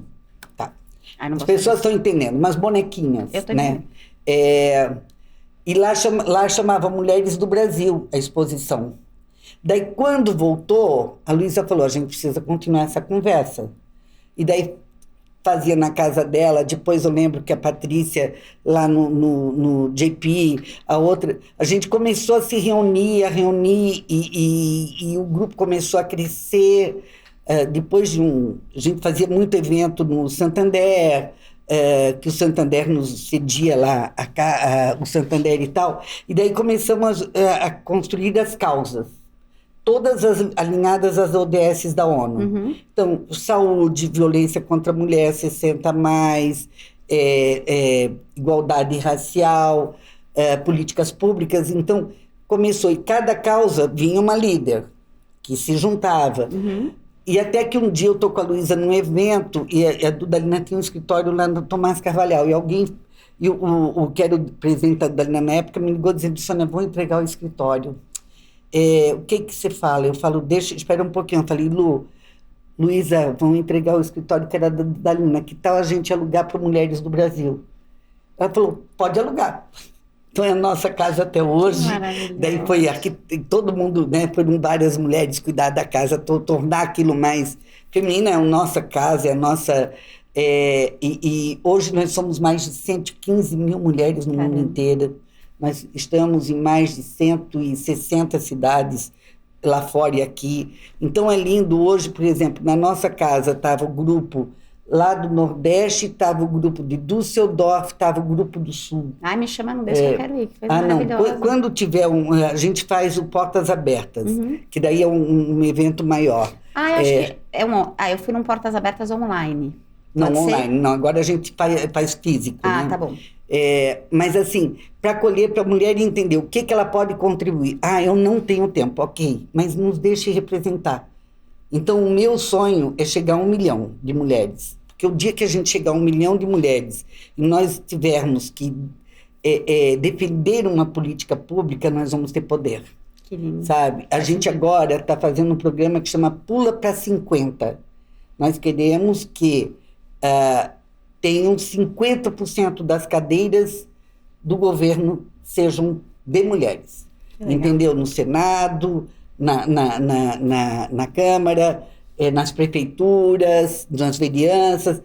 tá. As pessoas estão entendendo, umas bonequinhas, eu tô né? E lá chamava Mulheres do Brasil, a exposição. Daí, quando voltou, a Luísa falou, a gente precisa continuar essa conversa. E daí fazia na casa dela, depois eu lembro que a Patrícia, lá no JP, a gente começou a se reunir, e o grupo começou a crescer. Depois a gente fazia muito evento no Santander, que o Santander nos cedia lá, o Santander e tal, e daí começamos a construir as causas, todas alinhadas às ODS da ONU. Então, saúde, violência contra a mulher, 60 mais, igualdade racial, políticas públicas. Então, começou, e cada causa vinha uma líder, que se juntava. E até que um dia eu estou com a Luísa num evento, e a Dudalina tinha um escritório lá no Tomás Carvalhal, e o que era o presidente da Dudalina na época me ligou dizendo, Sônia, vou entregar o escritório. O que você fala? Eu falo, espera um pouquinho. Eu falei, Luísa, vamos entregar o escritório que era da Dudalina, que tal a gente alugar para Mulheres do Brasil? Ela falou, pode alugar. Então é a nossa casa até hoje. Daí foi aqui, todo mundo, né? Foram várias mulheres cuidar da casa, tornar aquilo mais feminino. É a nossa casa, é a nossa. E hoje nós somos mais de 115 mil mulheres no mundo inteiro. Nós estamos em mais de 160 cidades lá fora e aqui. Então é lindo. Hoje, por exemplo, na nossa casa estava o grupo lá do Nordeste, estava o grupo de Düsseldorf, estava o grupo do Sul. Ai, me chama, não deixa que eu quero ir, que foi maravilhosa. Não. Quando tiver a gente faz o Portas Abertas, que daí é um evento maior. Eu acho que eu fui num Portas Abertas online. Não, online, não. Agora a gente faz físico, né? Tá bom. Mas assim, para acolher, para a mulher entender o que ela pode contribuir. Eu não tenho tempo, ok, mas nos deixe representar. Então, o meu sonho é chegar a 1 milhão de mulheres. Porque o dia que a gente chegar a 1 milhão de mulheres e nós tivermos que defender uma política pública, nós vamos ter poder. Que lindo. Sabe? A gente agora está fazendo um programa que chama Pula para 50. Nós queremos que tenham 50% das cadeiras do governo sejam de mulheres. Entendeu? No Senado, na Câmara, nas prefeituras, nas vereanças,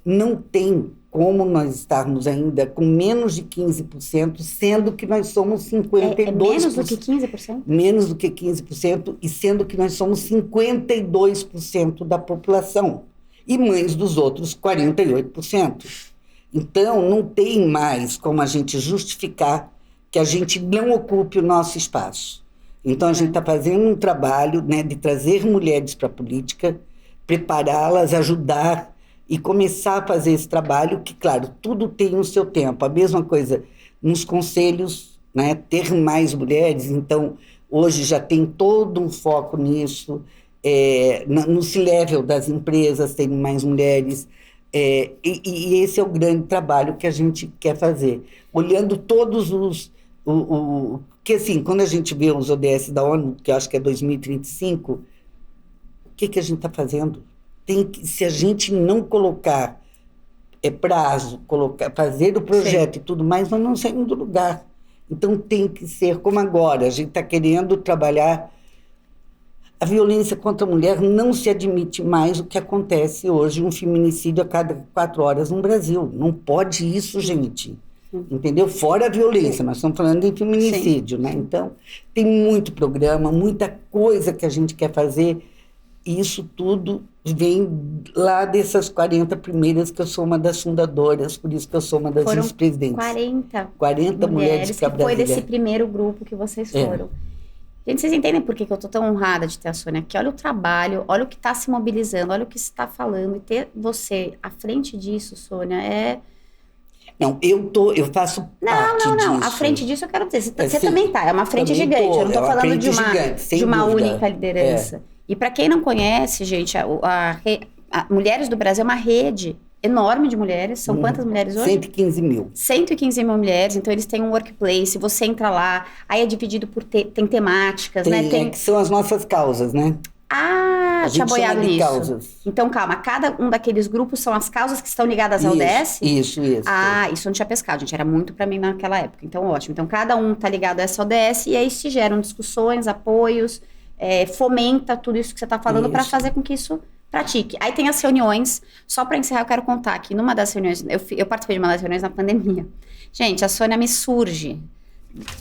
não tem como nós estarmos ainda com menos de 15%, sendo que nós somos 52%. É menos do que 15%? Menos do que 15%, e sendo que nós somos 52% da população. E mães dos outros, 48%. Então, não tem mais como a gente justificar que a gente não ocupe o nosso espaço. Então, a gente está fazendo um trabalho, né, de trazer mulheres para a política, prepará-las, ajudar e começar a fazer esse trabalho, que, claro, tudo tem o seu tempo. A mesma coisa nos conselhos, né, ter mais mulheres. Então, hoje já tem todo um foco nisso. No C-level das empresas tem mais mulheres. E esse é o grande trabalho que a gente quer fazer. Olhando todos os... que, assim, quando a gente vê os ODS da ONU, que eu acho que é 2035, o que a gente está fazendo? Se a gente não colocar prazo, fazer o projeto e tudo mais, nós não saímos do lugar. Então tem que ser como agora. A gente está querendo trabalhar. A violência contra a mulher não se admite mais o que acontece hoje, um feminicídio a cada 4 horas no Brasil. Não pode isso, gente. Entendeu? Fora a violência, nós estamos falando de feminicídio, né? Então, tem muito programa, muita coisa que a gente quer fazer. E isso tudo vem lá dessas 40 primeiras, que eu sou uma das fundadoras, por isso que eu sou uma das vice-presidentes. 40 mulheres que foi desse primeiro grupo que vocês foram. Gente, vocês entendem por que eu estou tão honrada de ter a Sônia aqui? Olha o trabalho, olha o que está se mobilizando, olha o que se está falando. E ter você à frente disso, Sônia, Não, eu faço parte disso. Não. À frente disso eu quero dizer. Você também tá. É uma frente gigante. Eu não estou falando de uma única liderança. E para quem não conhece, gente, Mulheres do Brasil é uma rede enorme de mulheres. São quantas mulheres hoje? 115 mil. 115 mil mulheres. Então, eles têm um workplace. Você entra lá, aí é dividido por... Tem temáticas, né? Que são as nossas causas, né? Tinha boiado nisso. Causas. Então, calma. Cada um daqueles grupos são as causas que estão ligadas ao ODS? Isso. Isso eu não tinha pescado, gente. Era muito para mim naquela época. Então, ótimo. Então, cada um tá ligado a essa ODS e aí se geram discussões, apoios, fomenta tudo isso que você está falando para fazer com que isso pratique. Aí tem as reuniões. Só para encerrar, eu quero contar que numa das reuniões... Eu participei de uma das reuniões na pandemia. Gente, a Sônia me surge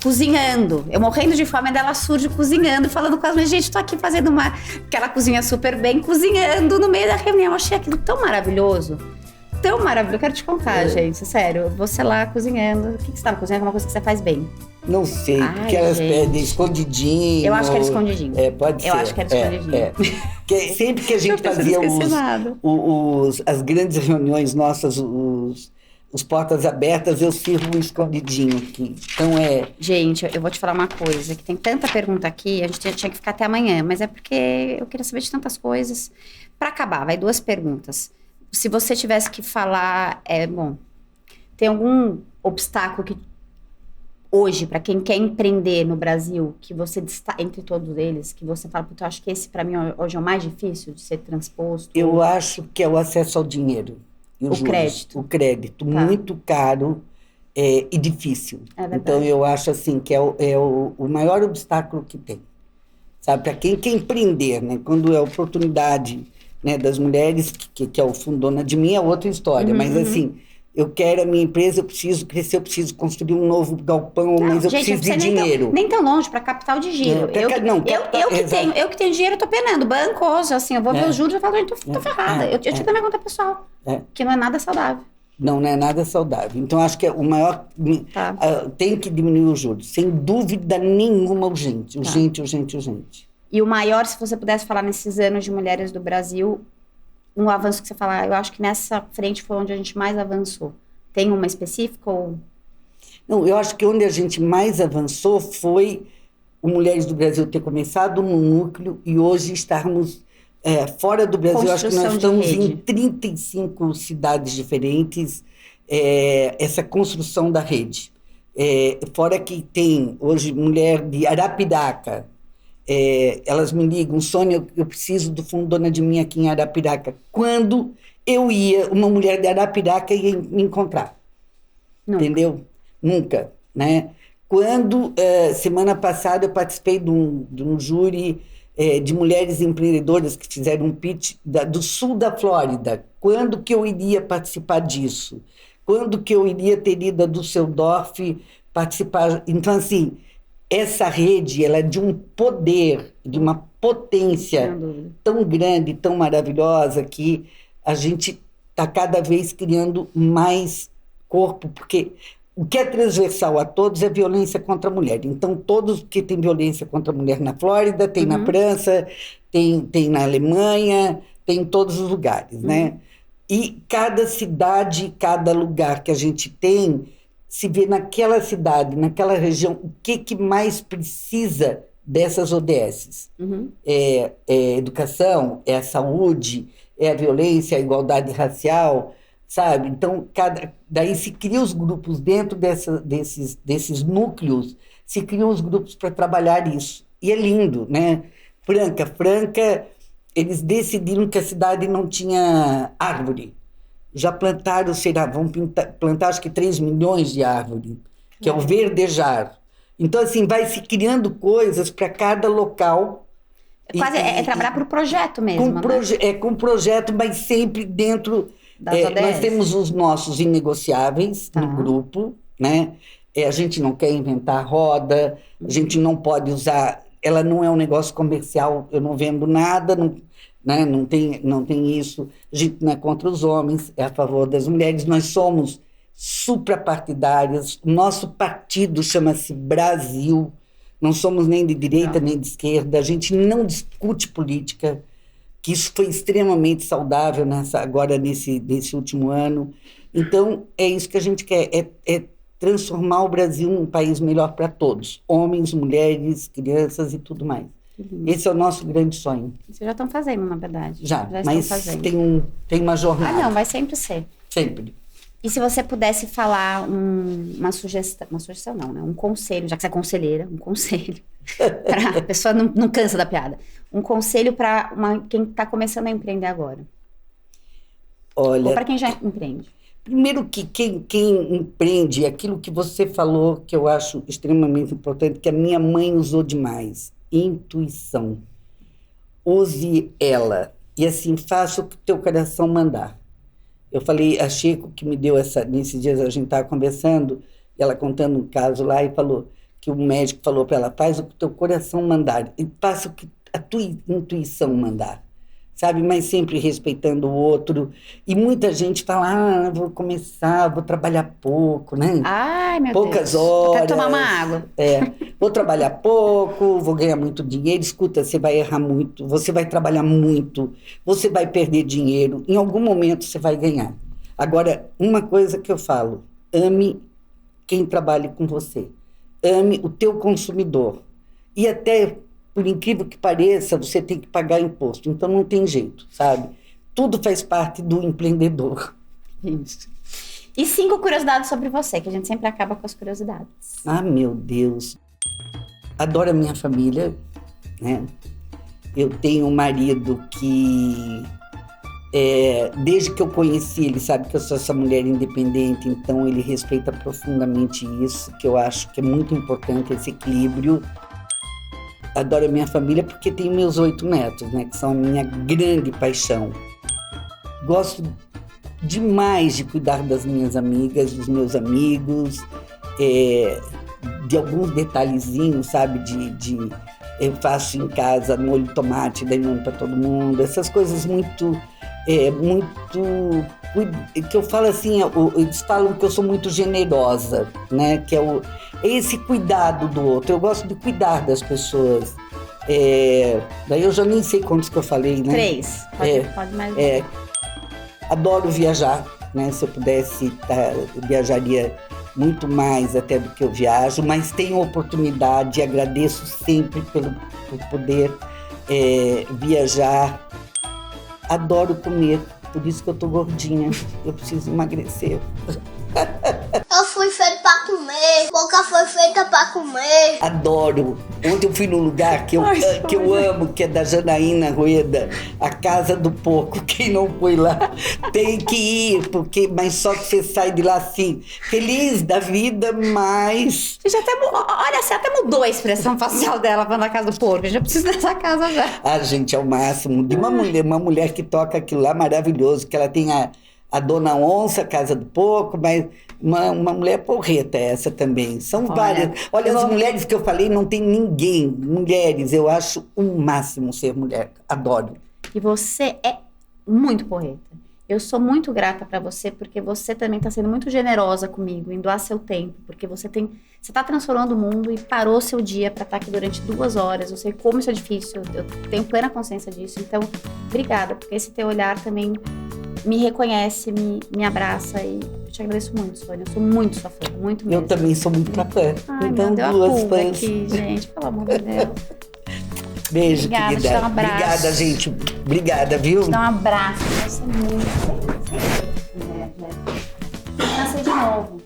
cozinhando. Eu morrendo de fome, ela surge cozinhando, falando com as minhas... Gente, tô aqui fazendo que ela cozinha super bem, cozinhando no meio da reunião. Eu achei aquilo tão maravilhoso. Tão maravilhoso. Eu quero te contar, gente. Sério. Você lá cozinhando. O que você estava cozinhando? É uma coisa que você faz bem. Não sei, porque elas pedem escondidinho. Eu acho que era escondidinho. Pode ser. Eu acho que era escondidinho. Sempre que a gente fazia as grandes reuniões nossas, os portas abertas, eu sirvo um escondidinho aqui. Então Gente, eu vou te falar uma coisa, que tem tanta pergunta aqui, a gente tinha que ficar até amanhã, mas é porque eu queria saber de tantas coisas. Para acabar, vai 2 perguntas. Se você tivesse que falar, tem algum obstáculo que hoje, para quem quer empreender no Brasil, que você destaca entre todos eles, que você fala, eu acho que esse para mim hoje é o mais difícil de ser transposto? Eu acho que é o acesso ao dinheiro. E os juros. O crédito, muito caro e difícil. Então, eu acho assim que é o maior obstáculo que tem. Sabe, para quem quer empreender, né? Quando é a oportunidade, né, das mulheres, que é o Fundona de Mim, é outra história. Mas assim, eu quero a minha empresa, eu preciso crescer, eu preciso construir um novo galpão, mas eu preciso de dinheiro. Nem tão longe, para capital de giro. Eu que tenho dinheiro, eu tô penando. Bancos, assim, eu vou ver os juros e falo, tô ferrada. Eu tive na minha conta pessoal, que não é nada saudável. Não é nada saudável. Então, acho que o maior... tem que diminuir os juros. Sem dúvida nenhuma, urgente. Urgente. E o maior, se você pudesse falar nesses anos de Mulheres do Brasil... Um avanço que você fala, eu acho que nessa frente foi onde a gente mais avançou. Tem uma específica ou... Não, eu acho que onde a gente mais avançou foi o Mulheres do Brasil ter começado no núcleo e hoje estarmos fora do Brasil. Eu acho que nós estamos em 35 cidades diferentes, essa construção da rede. Fora que tem hoje mulher de Arapiraca, elas me ligam, Sônia, eu preciso do Fundona de Mim aqui em Arapiraca. Quando eu ia, uma mulher de Arapiraca ia me encontrar. Nunca. Entendeu? Nunca, né? Quando, semana passada, eu participei de um júri de mulheres empreendedoras que fizeram um pitch do sul da Flórida. Quando que eu iria participar disso? Quando que eu iria ter ido a Düsseldorf participar? Então, assim, essa rede, ela é de um poder, de uma potência tão grande, tão maravilhosa, que a gente está cada vez criando mais corpo, porque o que é transversal a todos é violência contra a mulher. Então, todos que têm violência contra a mulher na Flórida, tem na França, tem na Alemanha, tem em todos os lugares, né? E cada cidade, cada lugar que a gente tem, se vê naquela cidade, naquela região, o que mais precisa dessas ODSs. É educação, é a saúde, é a violência, a igualdade racial, sabe? Então, daí se criam os grupos dentro desses núcleos, se criam os grupos para trabalhar isso. E é lindo, né? Franca, eles decidiram que a cidade não tinha árvore. Já plantaram, sei lá, vão plantar acho que 3 milhões de árvores, que é o verdejar. Então, assim, vai se criando coisas para cada local. É trabalhar para o projeto mesmo, né? Com projeto, mas sempre dentro... nós temos os nossos inegociáveis no grupo, né? A gente não quer inventar roda, a gente não pode usar... Ela não é um negócio comercial, eu não vendo nada, não tem isso. A gente não é contra os homens, é a favor das mulheres. Nós somos suprapartidárias. Nosso partido chama-se Brasil. Não somos nem de direita nem de esquerda. A gente não discute política, que isso foi extremamente saudável agora nesse último ano. Então, é isso que a gente quer, é transformar o Brasil num país melhor para todos, homens, mulheres, crianças e tudo mais. Esse é o nosso grande sonho. Vocês já estão fazendo, na verdade. Já mas tem uma jornada. Não, vai sempre ser. Sempre. E se você pudesse falar uma sugestão não, né? Um conselho, já que você é conselheira, um conselho. A pessoa não cansa da piada. Um conselho para quem está começando a empreender agora. Olha, ou para quem já empreende. Primeiro que quem empreende, aquilo que você falou, que eu acho extremamente importante, que a minha mãe usou demais, intuição. Use ela e assim, faça o que o teu coração mandar. Eu falei, a Chico que me deu nesses dias a gente estava conversando, ela contando um caso lá e falou que o médico falou para ela, faz o que o teu coração mandar e faça o que a tua intuição mandar. Sabe, mas sempre respeitando o outro. E muita gente fala, vou começar, vou trabalhar pouco, né? Ai, meu Poucas Deus. horas. Quero tomar uma água. Vou trabalhar pouco, vou ganhar muito dinheiro. Escuta, você vai errar muito, você vai trabalhar muito, você vai perder dinheiro. Em algum momento você vai ganhar. Agora, uma coisa que eu falo, ame quem trabalha com você. Ame o teu consumidor. E até... por incrível que pareça, você tem que pagar imposto. Então, não tem jeito, sabe? Tudo faz parte do empreendedor. Isso. E 5 curiosidades sobre você, que a gente sempre acaba com as curiosidades. Ah, meu Deus. Adoro a minha família, né? Eu tenho um marido que, desde que eu conheci, ele sabe que eu sou essa mulher independente, então ele respeita profundamente isso, que eu acho que é muito importante, esse equilíbrio. Adoro a minha família porque tenho meus 8 netos, né, que são a minha grande paixão. Gosto demais de cuidar das minhas amigas, dos meus amigos, de alguns detalhezinhos, sabe, eu faço em casa molho de tomate, daí mando para todo mundo, essas coisas muito, que eu falo assim, eles falam que eu sou muito generosa, né, que é esse cuidado do outro. Eu gosto de cuidar das pessoas. Daí eu já nem sei quantos que eu falei, né? 3. Pode mais. Adoro viajar, né? Se eu pudesse, viajaria muito mais até do que eu viajo, mas tenho oportunidade e agradeço sempre por poder viajar. Adoro comer, por isso que eu tô gordinha. Eu preciso emagrecer. Eu fui foi feito pra comer, boca foi feita pra comer. Adoro. Ontem eu fui num lugar que eu amo, que é da Janaína Rueda, a Casa do Porco. Quem não foi lá tem que ir, mas só que você sai de lá assim, feliz da vida, mas... Gente, olha, você até mudou a expressão facial dela falando da Casa do Porco. Eu já preciso dessa casa já. Ah, gente, é o máximo. De uma mulher que toca aquilo lá maravilhoso, que ela tem a Dona Onça, Casa do Porco, mas uma mulher porreta essa também. São várias. Olha, as mulheres que eu falei, não tem ninguém. Mulheres, eu acho o máximo ser mulher. Adoro. E você é muito porreta. Eu sou muito grata pra você, porque você também tá sendo muito generosa comigo, em doar seu tempo, porque você tá transformando o mundo e parou seu dia pra estar aqui durante 2 horas. Eu sei como isso é difícil, eu tenho plena consciência disso. Então, obrigada, porque esse teu olhar também me reconhece, me abraça, e eu te agradeço muito, Sônia. Eu sou muito sua fã, muito mesmo. Eu também sou muito fã. Ai, Então, meu Deus, duas a pulga fãs. aqui, gente, pelo amor de Deus. Beijo, Obrigada, querida. te dá um abraço. Obrigada, gente. Obrigada, viu? Te dá um abraço, você é muito. Cansei de novo.